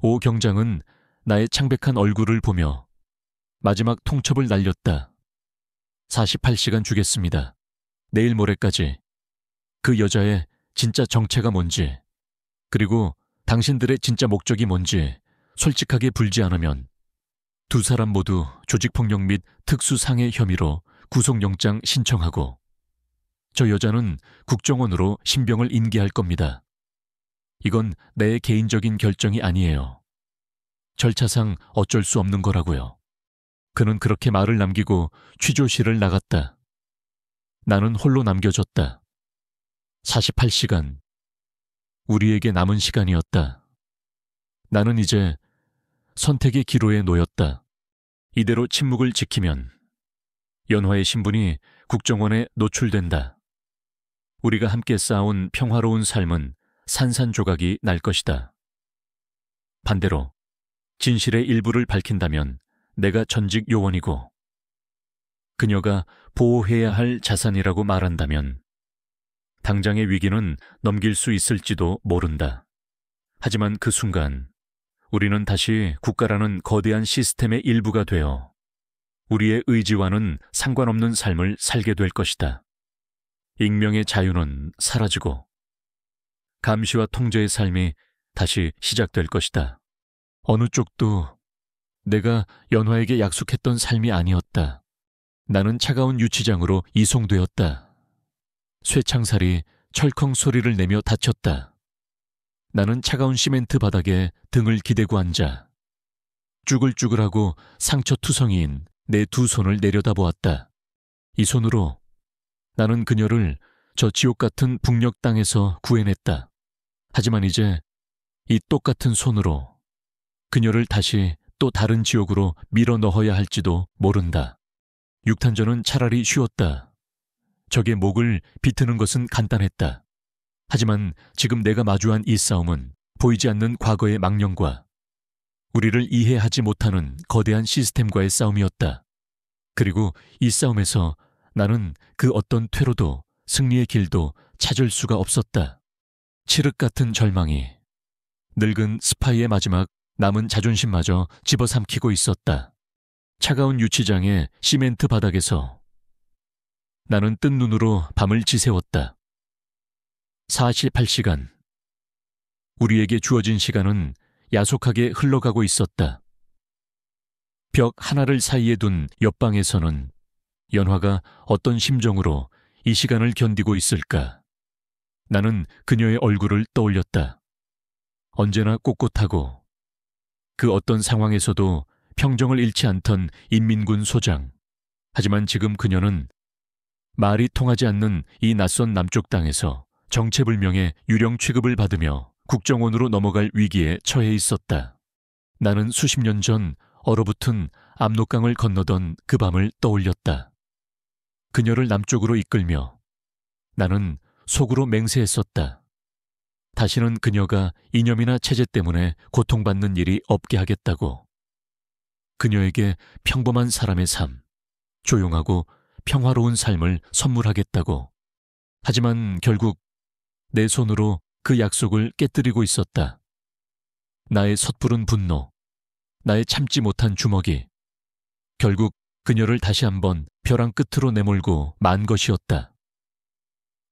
오 경장은 나의 창백한 얼굴을 보며 마지막 통첩을 날렸다. 48시간 주겠습니다. 내일 모레까지. 그 여자의 진짜 정체가 뭔지, 그리고 당신들의 진짜 목적이 뭔지 솔직하게 불지 않으면 두 사람 모두 조직폭력 및 특수상해 혐의로 구속영장 신청하고 저 여자는 국정원으로 신병을 인계할 겁니다. 이건 내 개인적인 결정이 아니에요. 절차상 어쩔 수 없는 거라고요. 그는 그렇게 말을 남기고 취조실을 나갔다. 나는 홀로 남겨졌다. 48시간. 우리에게 남은 시간이었다. 나는 이제 선택의 기로에 놓였다. 이대로 침묵을 지키면 연화의 신분이 국정원에 노출된다. 우리가 함께 쌓아온 평화로운 삶은 산산조각이 날 것이다. 반대로 진실의 일부를 밝힌다면 내가 전직 요원이고 그녀가 보호해야 할 자산이라고 말한다면 당장의 위기는 넘길 수 있을지도 모른다. 하지만 그 순간 우리는 다시 국가라는 거대한 시스템의 일부가 되어 우리의 의지와는 상관없는 삶을 살게 될 것이다. 익명의 자유는 사라지고 감시와 통제의 삶이 다시 시작될 것이다. 어느 쪽도 내가 연화에게 약속했던 삶이 아니었다. 나는 차가운 유치장으로 이송되었다. 쇠창살이 철컹 소리를 내며 닫혔다. 나는 차가운 시멘트 바닥에 등을 기대고 앉아 쭈글쭈글하고 상처투성이인 내 두 손을 내려다보았다. 이 손으로 나는 그녀를 저 지옥 같은 북녘 땅에서 구해냈다. 하지만 이제 이 똑같은 손으로 그녀를 다시 또 다른 지옥으로 밀어 넣어야 할지도 모른다. 육탄전은 차라리 쉬웠다. 적의 목을 비트는 것은 간단했다. 하지만 지금 내가 마주한 이 싸움은 보이지 않는 과거의 망령과 우리를 이해하지 못하는 거대한 시스템과의 싸움이었다. 그리고 이 싸움에서 나는 그 어떤 퇴로도 승리의 길도 찾을 수가 없었다. 칠흑 같은 절망이 늙은 스파이의 마지막 남은 자존심마저 집어삼키고 있었다. 차가운 유치장의 시멘트 바닥에서 나는 뜬 눈으로 밤을 지새웠다. 48시간. 우리에게 주어진 시간은 야속하게 흘러가고 있었다. 벽 하나를 사이에 둔 옆방에서는 연화가 어떤 심정으로 이 시간을 견디고 있을까? 나는 그녀의 얼굴을 떠올렸다. 언제나 꼿꼿하고 그 어떤 상황에서도 평정을 잃지 않던 인민군 소장. 하지만 지금 그녀는 말이 통하지 않는 이 낯선 남쪽 땅에서 정체불명의 유령 취급을 받으며 국정원으로 넘어갈 위기에 처해 있었다. 나는 수십 년 전 얼어붙은 압록강을 건너던 그 밤을 떠올렸다. 그녀를 남쪽으로 이끌며 나는 속으로 맹세했었다. 다시는 그녀가 이념이나 체제 때문에 고통받는 일이 없게 하겠다고. 그녀에게 평범한 사람의 삶, 조용하고 평화로운 삶을 선물하겠다고. 하지만 결국 내 손으로 그 약속을 깨뜨리고 있었다. 나의 섣부른 분노, 나의 참지 못한 주먹이 결국 그녀를 다시 한번 벼랑 끝으로 내몰고 만 것이었다.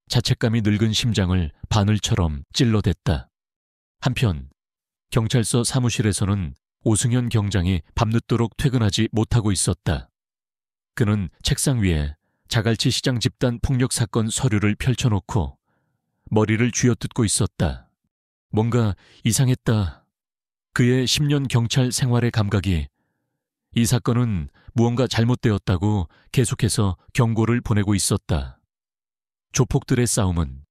자책감이 늙은 심장을 바늘처럼 찔러댔다. 한편 경찰서 사무실에서는 오승현 경장이 밤늦도록 퇴근하지 못하고 있었다. 그는 책상 위에 자갈치 시장 집단 폭력 사건 서류를 펼쳐놓고 머리를 쥐어뜯고 있었다. 뭔가 이상했다. 그의 10년 경찰 생활의 감각이 이 사건은 무언가 잘못되었다고 계속해서 경고를 보내고 있었다. 조폭들의 싸움은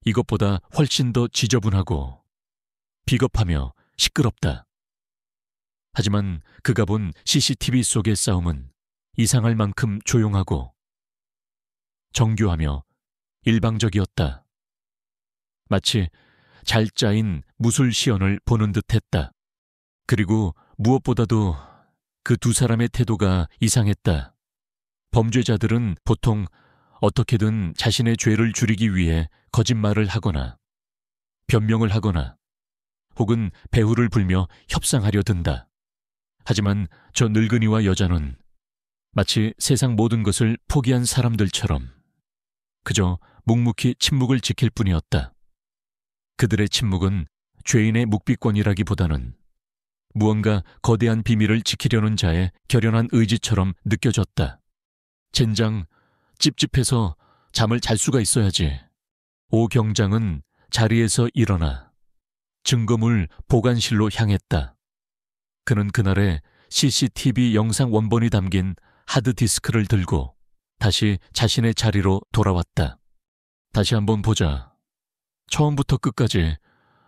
이것보다 훨씬 더 지저분하고 비겁하며 시끄럽다. 하지만 그가 본 CCTV 속의 싸움은 이상할 만큼 조용하고 정교하며 일방적이었다. 마치 잘 짜인 무술 시연을 보는 듯했다. 그리고 무엇보다도 그 두 사람의 태도가 이상했다. 범죄자들은 보통 어떻게든 자신의 죄를 줄이기 위해 거짓말을 하거나 변명을 하거나 혹은 배후를 불며 협상하려 든다. 하지만 저 늙은이와 여자는 마치 세상 모든 것을 포기한 사람들처럼 그저 묵묵히 침묵을 지킬 뿐이었다. 그들의 침묵은 죄인의 묵비권이라기보다는 무언가 거대한 비밀을 지키려는 자의 결연한 의지처럼 느껴졌다. 젠장, 찝찝해서 잠을 잘 수가 있어야지. 오 경장은 자리에서 일어나 증거물 보관실로 향했다. 그는 그날의 CCTV 영상 원본이 담긴 하드디스크를 들고 다시 자신의 자리로 돌아왔다. 다시 한번 보자. 처음부터 끝까지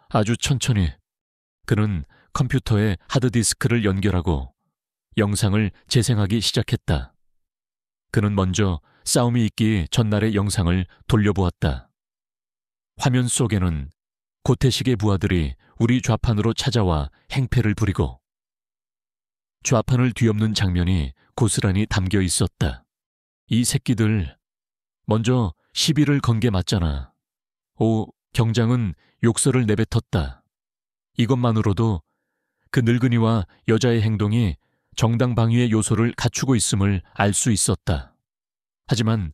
아주 천천히. 그는 컴퓨터에 하드디스크를 연결하고 영상을 재생하기 시작했다. 그는 먼저 싸움이 있기 전날의 영상을 돌려보았다. 화면 속에는 고태식의 부하들이 우리 좌판으로 찾아와 행패를 부리고 좌판을 뒤엎는 장면이 고스란히 담겨 있었다. 이 새끼들, 먼저 시비를 건 게 맞잖아. 오 경장은 욕설을 내뱉었다. 이것만으로도 그 늙은이와 여자의 행동이 정당 방위의 요소를 갖추고 있음을 알 수 있었다. 하지만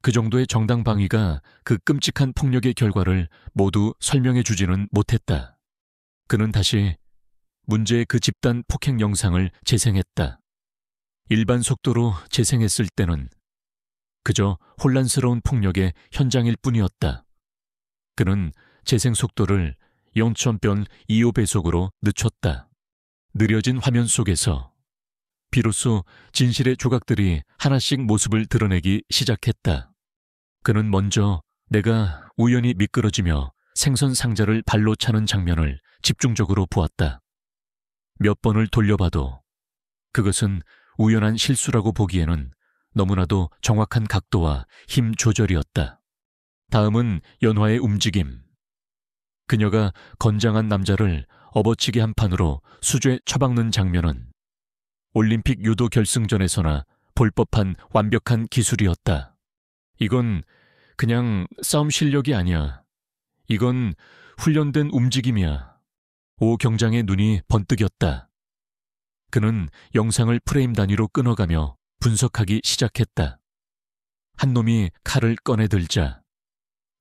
그 정도의 정당 방위가 그 끔찍한 폭력의 결과를 모두 설명해 주지는 못했다. 그는 다시 문제의 그 집단 폭행 영상을 재생했다. 일반 속도로 재생했을 때는 그저 혼란스러운 폭력의 현장일 뿐이었다. 그는 재생 속도를 0.25배속으로 늦췄다. 느려진 화면 속에서 비로소 진실의 조각들이 하나씩 모습을 드러내기 시작했다. 그는 먼저 내가 우연히 미끄러지며 생선 상자를 발로 차는 장면을 집중적으로 보았다. 몇 번을 돌려봐도 그것은 우연한 실수라고 보기에는 너무나도 정확한 각도와 힘 조절이었다. 다음은 연화의 움직임. 그녀가 건장한 남자를 업어치기 한 판으로 수죄 처박는 장면은 올림픽 유도 결승전에서나 볼 법한 완벽한 기술이었다. 이건 그냥 싸움 실력이 아니야. 이건 훈련된 움직임이야. 오 경장의 눈이 번뜩였다. 그는 영상을 프레임 단위로 끊어가며 분석하기 시작했다. 한 놈이 칼을 꺼내들자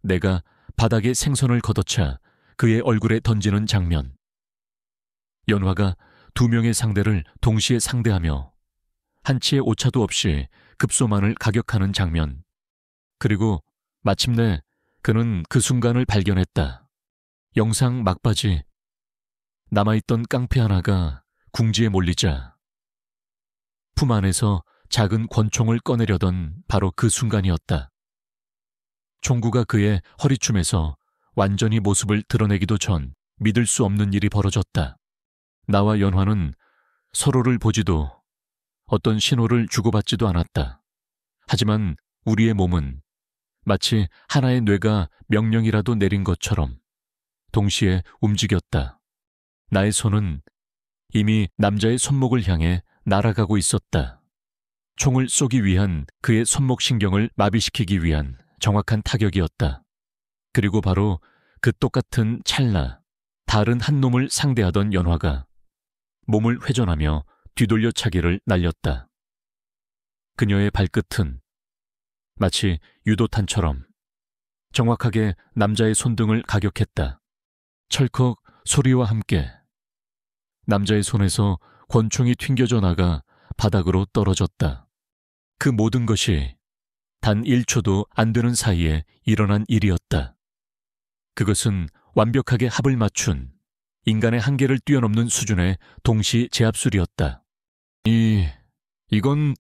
내가 바닥에 생선을 걷어차 그의 얼굴에 던지는 장면. 연화가 두 명의 상대를 동시에 상대하며 한치의 오차도 없이 급소만을 가격하는 장면. 그리고 마침내 그는 그 순간을 발견했다. 영상 막바지 남아있던 깡패 하나가 궁지에 몰리자 품 안에서 작은 권총을 꺼내려던 바로 그 순간이었다. 총구가 그의 허리춤에서 완전히 모습을 드러내기도 전 믿을 수 없는 일이 벌어졌다. 나와 연화는 서로를 보지도 어떤 신호를 주고받지도 않았다. 하지만 우리의 몸은 마치 하나의 뇌가 명령이라도 내린 것처럼 동시에 움직였다. 나의 손은 이미 남자의 손목을 향해 날아가고 있었다. 총을 쏘기 위한 그의 손목 신경을 마비시키기 위한 정확한 타격이었다. 그리고 바로 그 똑같은 찰나 다른 한 놈을 상대하던 연화가 몸을 회전하며 뒤돌려 차기를 날렸다. 그녀의 발끝은 마치 유도탄처럼 정확하게 남자의 손등을 가격했다. 철컥 소리와 함께 남자의 손에서 권총이 튕겨져 나가 바닥으로 떨어졌다. 그 모든 것이 단 1초도 안 되는 사이에 일어난 일이었다. 그것은 완벽하게 합을 맞춘 인간의 한계를 뛰어넘는 수준의 동시 제압술이었다. 이건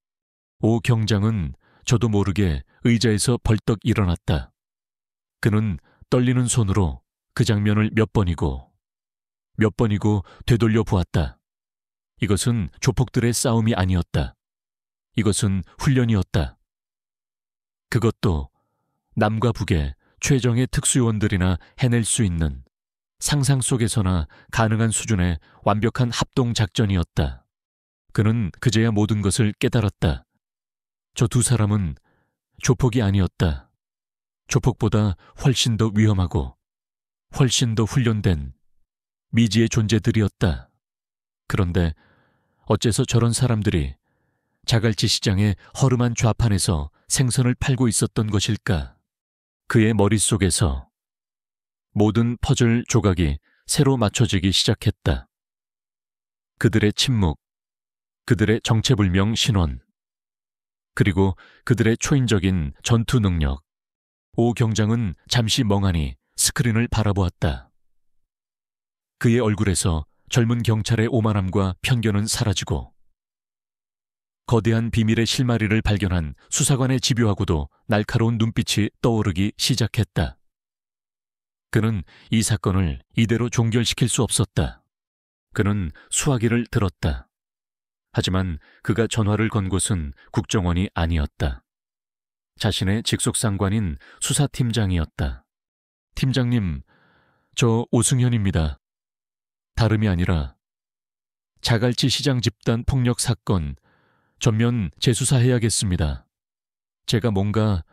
오 경장은 저도 모르게 의자에서 벌떡 일어났다. 그는 떨리는 손으로 그 장면을 몇 번이고 되돌려 보았다. 이것은 조폭들의 싸움이 아니었다. 이것은 훈련이었다. 그것도 남과 북의 최정의 특수요원들이나 해낼 수 있는 상상 속에서나 가능한 수준의 완벽한 합동작전이었다. 그는 그제야 모든 것을 깨달았다. 저 두 사람은 조폭이 아니었다. 조폭보다 훨씬 더 위험하고 훨씬 더 훈련된 미지의 존재들이었다. 그런데 어째서 저런 사람들이 자갈치 시장의 허름한 좌판에서 생선을 팔고 있었던 것일까? 그의 머릿속에서 모든 퍼즐 조각이 새로 맞춰지기 시작했다. 그들의 침묵, 그들의 정체불명 신원, 그리고 그들의 초인적인 전투 능력. 오 경장은 잠시 멍하니 스크린을 바라보았다. 그의 얼굴에서 젊은 경찰의 오만함과 편견은 사라지고 거대한 비밀의 실마리를 발견한 수사관의 집요하고도 날카로운 눈빛이 떠오르기 시작했다. 그는 이 사건을 이대로 종결시킬 수 없었다. 그는 수화기를 들었다. 하지만 그가 전화를 건 곳은 국정원이 아니었다. 자신의 직속 상관인 수사팀장이었다. 팀장님, 저 오승현입니다. 다름이 아니라 자갈치 시장 집단 폭력 사건 전면 재수사해야겠습니다. 제가 뭔가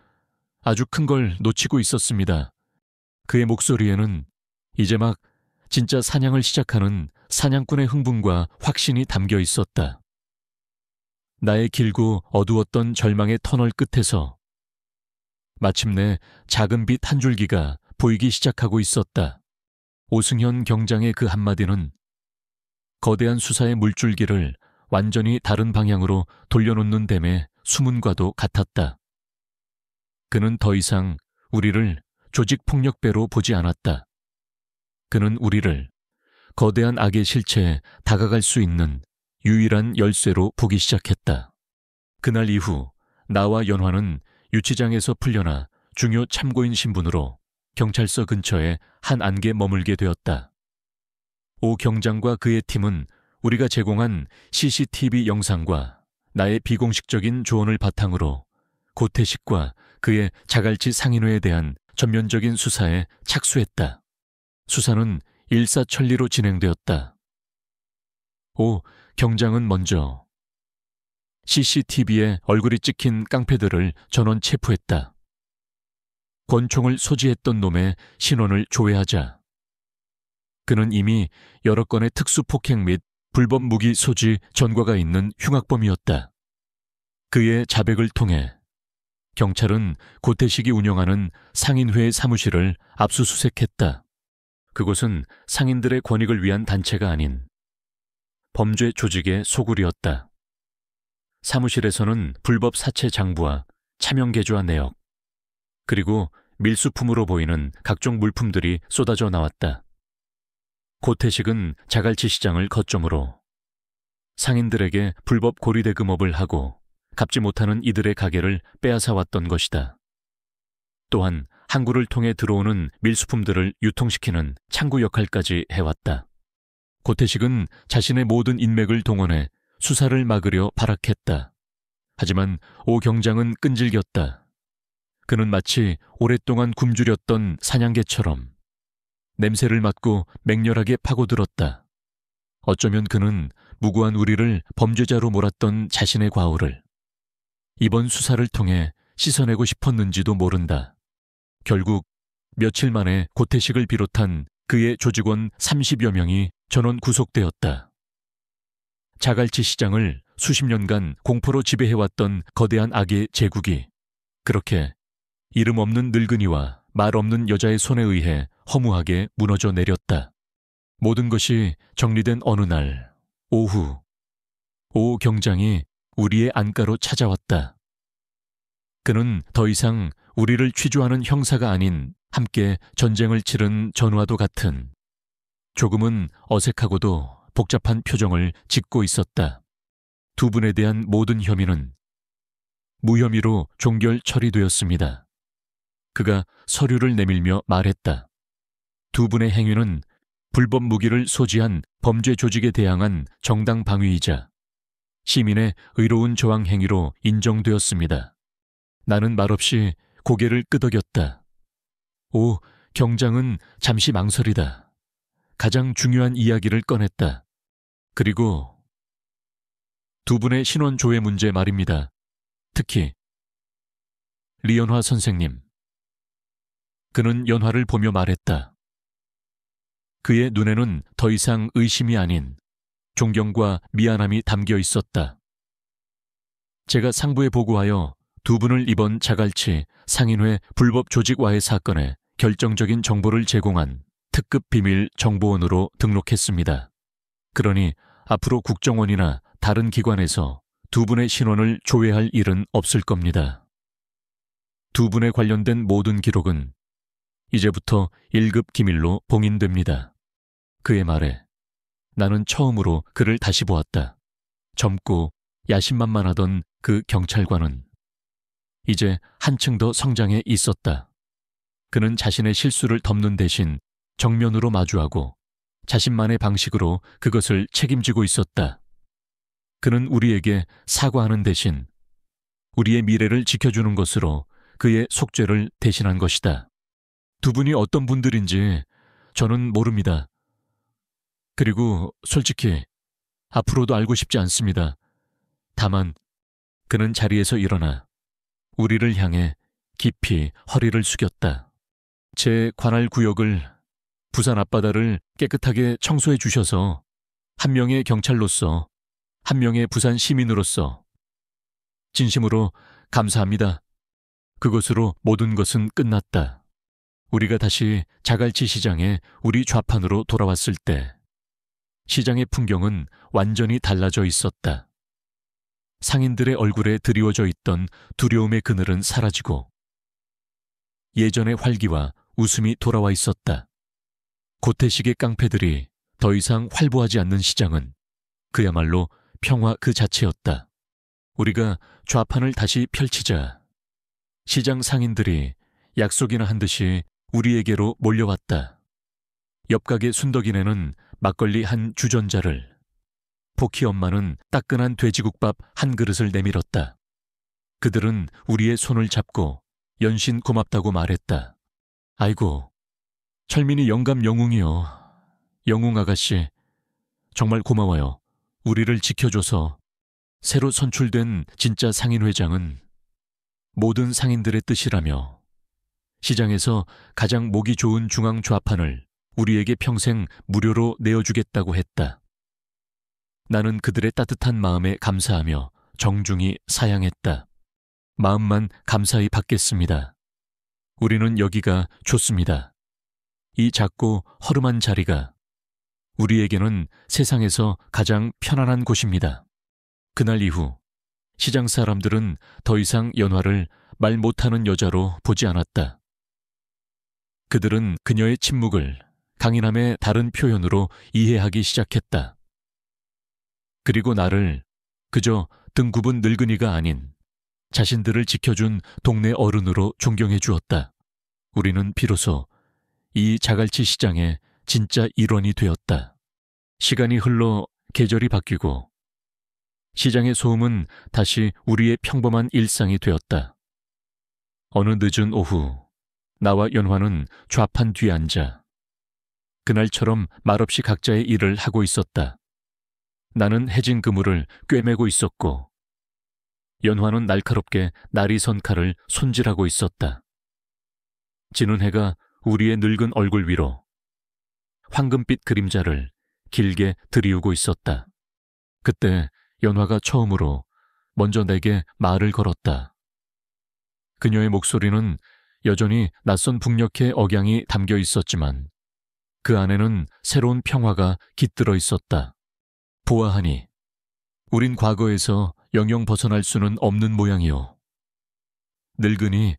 아주 큰 걸 놓치고 있었습니다. 그의 목소리에는 이제 막 진짜 사냥을 시작하는 사냥꾼의 흥분과 확신이 담겨 있었다. 나의 길고 어두웠던 절망의 터널 끝에서 마침내 작은 빛 한 줄기가 보이기 시작하고 있었다. 오승현 경장의 그 한마디는 거대한 수사의 물줄기를 완전히 다른 방향으로 돌려놓는 셈의 수문과도 같았다. 그는 더 이상 우리를 조직폭력배로 보지 않았다. 그는 우리를 거대한 악의 실체에 다가갈 수 있는 유일한 열쇠로 보기 시작했다. 그날 이후 나와 연화는 유치장에서 풀려나 중요 참고인 신분으로 경찰서 근처에 한 안개 머물게 되었다. 오 경장과 그의 팀은 우리가 제공한 CCTV 영상과 나의 비공식적인 조언을 바탕으로 고태식과 그의 자갈치 상인회에 대한 전면적인 수사에 착수했다. 수사는 일사천리로 진행되었다. 경장은 먼저 CCTV에 얼굴이 찍힌 깡패들을 전원 체포했다. 권총을 소지했던 놈의 신원을 조회하자 그는 이미 여러 건의 특수폭행 및 불법 무기 소지 전과가 있는 흉악범이었다. 그의 자백을 통해 경찰은 고태식이 운영하는 상인회의 사무실을 압수수색했다. 그곳은 상인들의 권익을 위한 단체가 아닌 범죄 조직의 소굴이었다. 사무실에서는 불법 사채 장부와 차명 계좌 내역, 그리고 밀수품으로 보이는 각종 물품들이 쏟아져 나왔다. 고태식은 자갈치 시장을 거점으로 상인들에게 불법 고리대금업을 하고 갚지 못하는 이들의 가게를 빼앗아왔던 것이다. 또한 항구를 통해 들어오는 밀수품들을 유통시키는 창구 역할까지 해왔다. 고태식은 자신의 모든 인맥을 동원해 수사를 막으려 발악했다. 하지만 오 경장은 끈질겼다. 그는 마치 오랫동안 굶주렸던 사냥개처럼 냄새를 맡고 맹렬하게 파고들었다. 어쩌면 그는 무고한 우리를 범죄자로 몰았던 자신의 과오를 이번 수사를 통해 씻어내고 싶었는지도 모른다. 결국 며칠 만에 고태식을 비롯한 그의 조직원 30여 명이 전원 구속되었다. 자갈치 시장을 수십 년간 공포로 지배해왔던 거대한 악의 제국이 그렇게 이름 없는 늙은이와 말 없는 여자의 손에 의해 허무하게 무너져 내렸다. 모든 것이 정리된 어느 날 오후, 오 경장이 우리의 안가로 찾아왔다. 그는 더 이상 우리를 취조하는 형사가 아닌 함께 전쟁을 치른 전우와도 같은 조금은 어색하고도 복잡한 표정을 짓고 있었다. 두 분에 대한 모든 혐의는 무혐의로 종결 처리되었습니다. 그가 서류를 내밀며 말했다. 두 분의 행위는 불법 무기를 소지한 범죄 조직에 대항한 정당 방위이자 시민의 의로운 저항 행위로 인정되었습니다. 나는 말없이 고개를 끄덕였다. 오, 경장은 잠시 망설이다. 가장 중요한 이야기를 꺼냈다. 그리고 두 분의 신원 조회 문제 말입니다. 특히 리연화 선생님. 그는 연화를 보며 말했다. 그의 눈에는 더 이상 의심이 아닌 존경과 미안함이 담겨 있었다. 제가 상부에 보고하여 두 분을 이번 자갈치 상인회 불법 조직와해 사건에 결정적인 정보를 제공한 특급 비밀 정보원으로 등록했습니다. 그러니 앞으로 국정원이나 다른 기관에서 두 분의 신원을 조회할 일은 없을 겁니다. 두 분에 관련된 모든 기록은 이제부터 1급 기밀로 봉인됩니다. 그의 말에 나는 처음으로 그를 다시 보았다. 젊고 야심만만하던 그 경찰관은 이제 한층 더 성장해 있었다. 그는 자신의 실수를 덮는 대신 정면으로 마주하고 자신만의 방식으로 그것을 책임지고 있었다. 그는 우리에게 사과하는 대신 우리의 미래를 지켜주는 것으로 그의 속죄를 대신한 것이다. 두 분이 어떤 분들인지 저는 모릅니다. 그리고 솔직히 앞으로도 알고 싶지 않습니다. 다만 그는 자리에서 일어나 우리를 향해 깊이 허리를 숙였다. 제 관할 구역을 부산 앞바다를 깨끗하게 청소해 주셔서 한 명의 경찰로서 한 명의 부산 시민으로서 진심으로 감사합니다. 그것으로 모든 것은 끝났다. 우리가 다시 자갈치 시장에 우리 좌판으로 돌아왔을 때 시장의 풍경은 완전히 달라져 있었다. 상인들의 얼굴에 드리워져 있던 두려움의 그늘은 사라지고 예전의 활기와 웃음이 돌아와 있었다. 고태식의 깡패들이 더 이상 활보하지 않는 시장은 그야말로 평화 그 자체였다. 우리가 좌판을 다시 펼치자 시장 상인들이 약속이나 한 듯이 우리에게로 몰려왔다. 옆가게 순덕이네는 막걸리 한 주전자를, 포키 엄마는 따끈한 돼지국밥 한 그릇을 내밀었다. 그들은 우리의 손을 잡고 연신 고맙다고 말했다. 아이고, 철민이 영감 영웅이요. 영웅 아가씨, 정말 고마워요. 우리를 지켜줘서. 새로 선출된 진짜 상인회장은 모든 상인들의 뜻이라며 시장에서 가장 목이 좋은 중앙 좌판을 우리에게 평생 무료로 내어주겠다고 했다. 나는 그들의 따뜻한 마음에 감사하며 정중히 사양했다. 마음만 감사히 받겠습니다. 우리는 여기가 좋습니다. 이 작고 허름한 자리가 우리에게는 세상에서 가장 편안한 곳입니다. 그날 이후 시장 사람들은 더 이상 연화를 말 못하는 여자로 보지 않았다. 그들은 그녀의 침묵을 강인함의 다른 표현으로 이해하기 시작했다. 그리고 나를 그저 등 굽은 늙은이가 아닌 자신들을 지켜준 동네 어른으로 존경해 주었다. 우리는 비로소 이 자갈치 시장의 진짜 일원이 되었다. 시간이 흘러 계절이 바뀌고 시장의 소음은 다시 우리의 평범한 일상이 되었다. 어느 늦은 오후, 나와 연화는 좌판 뒤에 앉아 그날처럼 말없이 각자의 일을 하고 있었다. 나는 해진 그물을 꿰매고 있었고 연화는 날카롭게 날이 선 칼을 손질하고 있었다. 지는 해가 우리의 늙은 얼굴 위로 황금빛 그림자를 길게 들이우고 있었다. 그때 연화가 처음으로 먼저 내게 말을 걸었다. 그녀의 목소리는 여전히 낯선 북녘의 억양이 담겨 있었지만 그 안에는 새로운 평화가 깃들어 있었다. 보아하니 우린 과거에서 영영 벗어날 수는 없는 모양이오. 늙으니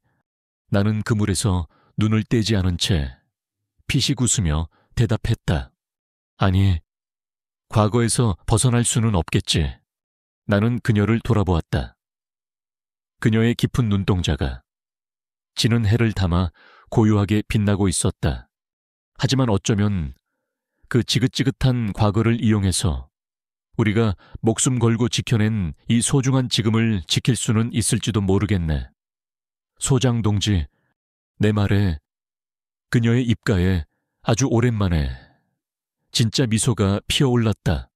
나는 그물에서 눈을 떼지 않은 채 피식 웃으며 대답했다. 아니, 과거에서 벗어날 수는 없겠지. 나는 그녀를 돌아보았다. 그녀의 깊은 눈동자가 지는 해를 담아 고요하게 빛나고 있었다. 하지만 어쩌면 그 지긋지긋한 과거를 이용해서 우리가 목숨 걸고 지켜낸 이 소중한 지금을 지킬 수는 있을지도 모르겠네. 소장 동지, 내 말에 그녀의 입가에 아주 오랜만에 진짜 미소가 피어올랐다.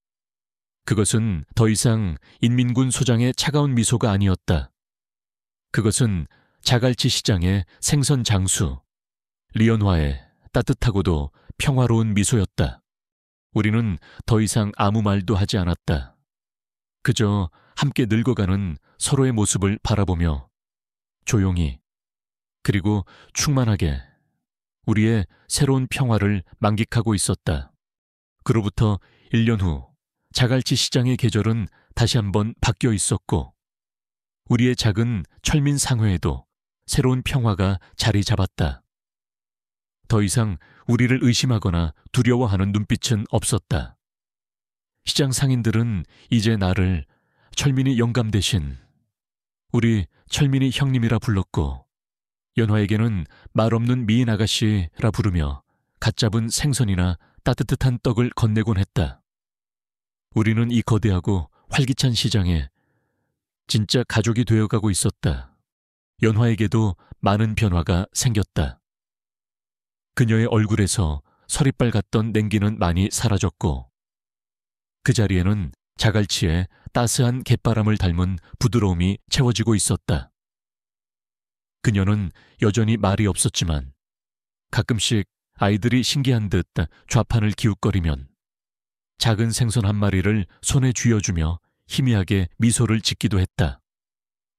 그것은 더 이상 인민군 소장의 차가운 미소가 아니었다. 그것은 자갈치 시장의 생선 장수, 리연화의 따뜻하고도 평화로운 미소였다. 우리는 더 이상 아무 말도 하지 않았다. 그저 함께 늙어가는 서로의 모습을 바라보며 조용히 그리고 충만하게 우리의 새로운 평화를 만끽하고 있었다. 그로부터 1년 후 자갈치 시장의 계절은 다시 한번 바뀌어 있었고 우리의 작은 철민 상회에도 새로운 평화가 자리 잡았다. 더 이상 우리를 의심하거나 두려워하는 눈빛은 없었다. 시장 상인들은 이제 나를 철민이 영감 대신 우리 철민이 형님이라 불렀고 연화에게는 말 없는 미인 아가씨라 부르며 갓 잡은 생선이나 따뜻한 떡을 건네곤 했다. 우리는 이 거대하고 활기찬 시장에 진짜 가족이 되어가고 있었다. 연화에게도 많은 변화가 생겼다. 그녀의 얼굴에서 서리빨 같던 냉기는 많이 사라졌고 그 자리에는 자갈치의 따스한 갯바람을 닮은 부드러움이 채워지고 있었다. 그녀는 여전히 말이 없었지만 가끔씩 아이들이 신기한 듯 좌판을 기웃거리면 작은 생선 한 마리를 손에 쥐어주며 희미하게 미소를 짓기도 했다.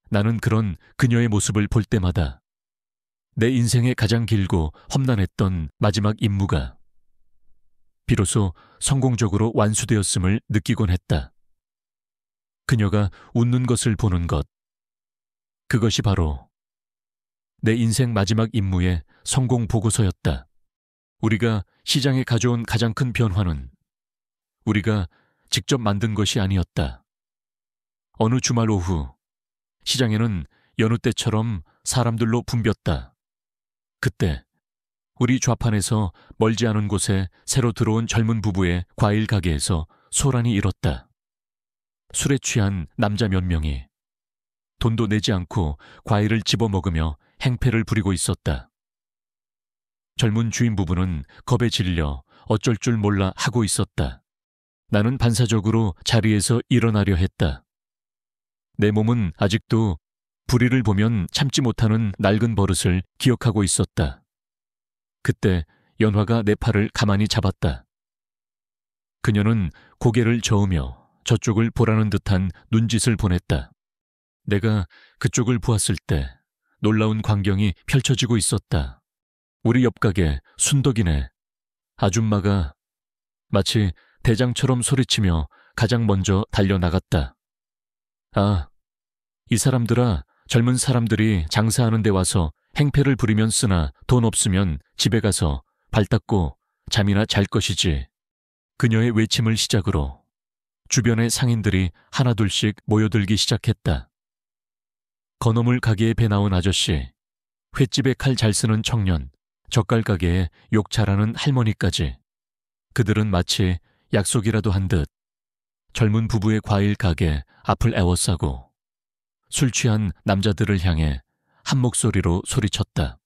나는 그런 그녀의 모습을 볼 때마다 내 인생의 가장 길고 험난했던 마지막 임무가 비로소 성공적으로 완수되었음을 느끼곤 했다. 그녀가 웃는 것을 보는 것, 그것이 바로 내 인생 마지막 임무의 성공 보고서였다. 우리가 시장에 가져온 가장 큰 변화는 우리가 직접 만든 것이 아니었다. 어느 주말 오후 시장에는 여느 때처럼 사람들로 붐볐다. 그때 우리 좌판에서 멀지 않은 곳에 새로 들어온 젊은 부부의 과일 가게에서 소란이 일었다. 술에 취한 남자 몇 명이 돈도 내지 않고 과일을 집어먹으며 행패를 부리고 있었다. 젊은 주인 부부는 겁에 질려 어쩔 줄 몰라 하고 있었다. 나는 반사적으로 자리에서 일어나려 했다. 내 몸은 아직도 불의를 보면 참지 못하는 낡은 버릇을 기억하고 있었다. 그때 연화가 내 팔을 가만히 잡았다. 그녀는 고개를 저으며 저쪽을 보라는 듯한 눈짓을 보냈다. 내가 그쪽을 보았을 때 놀라운 광경이 펼쳐지고 있었다. 우리 옆가게 순덕이네 아줌마가 마치 대장처럼 소리치며 가장 먼저 달려나갔다. 아, 이 사람들아, 젊은 사람들이 장사하는 데 와서 행패를 부리면 쓰나 돈 없으면 집에 가서 발 닦고 잠이나 잘 것이지. 그녀의 외침을 시작으로 주변의 상인들이 하나둘씩 모여들기 시작했다. 건어물 가게에 배 나온 아저씨, 횟집에 칼 잘 쓰는 청년, 젓갈 가게에 욕 잘하는 할머니까지. 그들은 마치 약속이라도 한 듯 젊은 부부의 과일 가게 앞을 에워싸고 술 취한 남자들을 향해 한 목소리로 소리쳤다.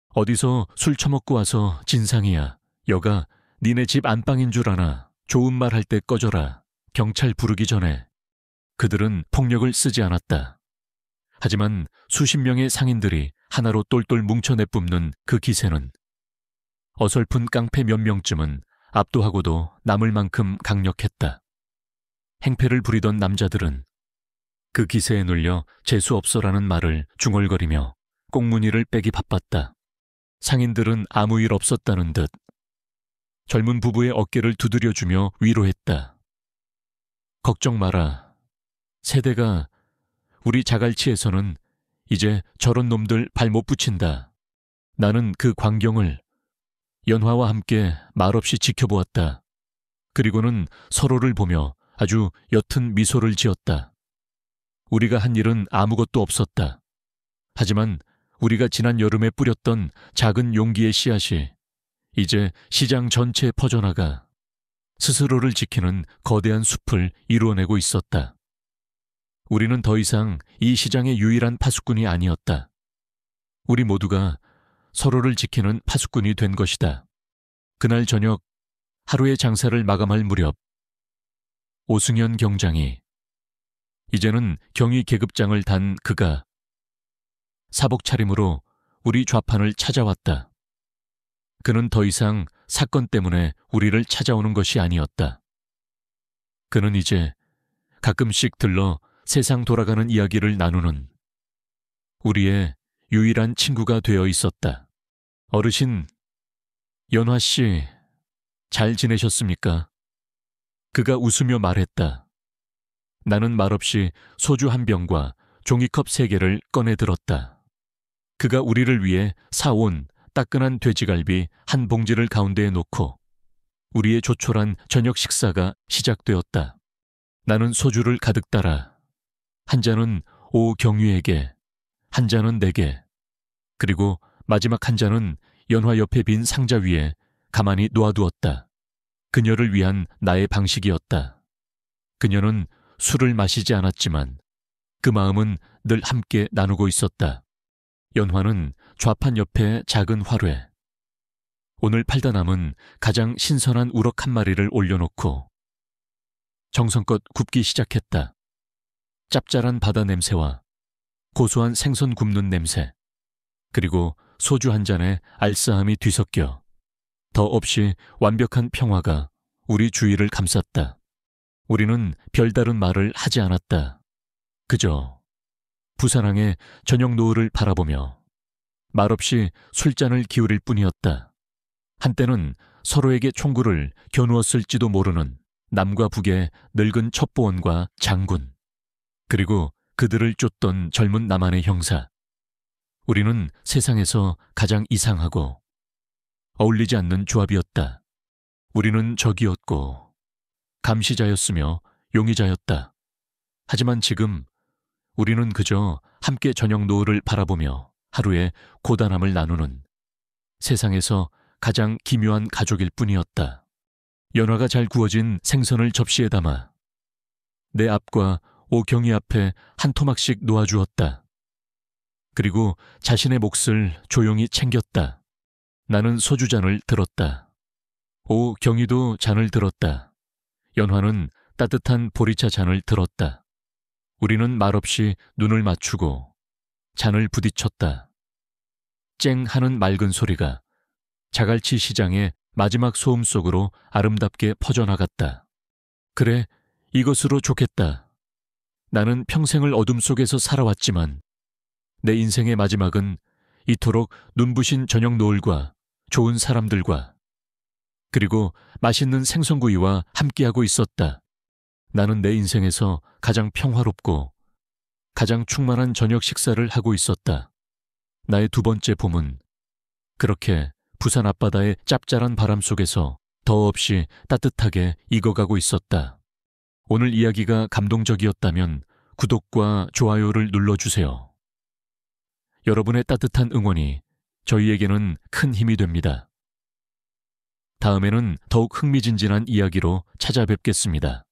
어디서 술 처먹고 와서 진상이야. 여가 니네 집 안방인 줄 아나. 좋은 말 할 때 꺼져라. 경찰 부르기 전에. 그들은 폭력을 쓰지 않았다. 하지만 수십 명의 상인들이 하나로 똘똘 뭉쳐 내뿜는 그 기세는 어설픈 깡패 몇 명쯤은 압도하고도 남을 만큼 강력했다. 행패를 부리던 남자들은 그 기세에 눌려 재수없어라는 말을 중얼거리며 꽁무니를 빼기 바빴다. 상인들은 아무 일 없었다는 듯 젊은 부부의 어깨를 두드려주며 위로했다. 걱정 마라. 세대가 우리 자갈치에서는 이제 저런 놈들 발 못 붙인다. 나는 그 광경을 연화와 함께 말없이 지켜보았다. 그리고는 서로를 보며 아주 옅은 미소를 지었다. 우리가 한 일은 아무것도 없었다. 하지만 우리가 지난 여름에 뿌렸던 작은 용기의 씨앗이 이제 시장 전체에 퍼져나가 스스로를 지키는 거대한 숲을 이루어내고 있었다. 우리는 더 이상 이 시장의 유일한 파수꾼이 아니었다. 우리 모두가 서로를 지키는 파수꾼이 된 것이다. 그날 저녁 하루의 장사를 마감할 무렵 오승현 경장이, 이제는 경위 계급장을 단 그가 사복 차림으로 우리 좌판을 찾아왔다. 그는 더 이상 사건 때문에 우리를 찾아오는 것이 아니었다. 그는 이제 가끔씩 들러 세상 돌아가는 이야기를 나누는 우리의 유일한 친구가 되어 있었다. 어르신, 연화 씨, 잘 지내셨습니까? 그가 웃으며 말했다. 나는 말없이 소주 한 병과 종이컵 3개를 꺼내 들었다. 그가 우리를 위해 사온 따끈한 돼지갈비 한 봉지를 가운데에 놓고 우리의 조촐한 저녁 식사가 시작되었다. 나는 소주를 가득 따라 한 잔은 오경유에게, 한 잔은 내게, 그리고 마지막 한 잔은 연화 옆에 빈 상자 위에 가만히 놓아두었다. 그녀를 위한 나의 방식이었다. 그녀는 술을 마시지 않았지만 그 마음은 늘 함께 나누고 있었다. 연화는 좌판 옆에 작은 화로에 오늘 팔다 남은 가장 신선한 우럭 한 마리를 올려놓고 정성껏 굽기 시작했다. 짭짤한 바다 냄새와 고소한 생선 굽는 냄새, 그리고 소주 한 잔에 알싸함이 뒤섞여 더없이 완벽한 평화가 우리 주위를 감쌌다. 우리는 별다른 말을 하지 않았다. 그저 부산항의 저녁 노을을 바라보며 말없이 술잔을 기울일 뿐이었다. 한때는 서로에게 총구를 겨누었을지도 모르는 남과 북의 늙은 첩보원과 장군, 그리고 그들을 쫓던 젊은 남한의 형사. 우리는 세상에서 가장 이상하고 어울리지 않는 조합이었다. 우리는 적이었고 감시자였으며 용의자였다. 하지만 지금 우리는 그저 함께 저녁 노을을 바라보며 하루의 고단함을 나누는 세상에서 가장 기묘한 가족일 뿐이었다. 연화가 잘 구워진 생선을 접시에 담아 내 앞과 오경이 앞에 한 토막씩 놓아주었다. 그리고 자신의 몫을 조용히 챙겼다. 나는 소주잔을 들었다. 오경이도 잔을 들었다. 연화는 따뜻한 보리차 잔을 들었다. 우리는 말없이 눈을 맞추고 잔을 부딪혔다. 쨍 하는 맑은 소리가 자갈치 시장의 마지막 소음 속으로 아름답게 퍼져나갔다. 그래, 이것으로 좋겠다. 나는 평생을 어둠 속에서 살아왔지만 내 인생의 마지막은 이토록 눈부신 저녁 노을과 좋은 사람들과 그리고 맛있는 생선구이와 함께하고 있었다. 나는 내 인생에서 가장 평화롭고 가장 충만한 저녁 식사를 하고 있었다. 나의 두 번째 봄은 그렇게 부산 앞바다의 짭짤한 바람 속에서 더없이 따뜻하게 익어가고 있었다. 오늘 이야기가 감동적이었다면 구독과 좋아요를 눌러주세요. 여러분의 따뜻한 응원이 저희에게는 큰 힘이 됩니다. 다음에는 더욱 흥미진진한 이야기로 찾아뵙겠습니다.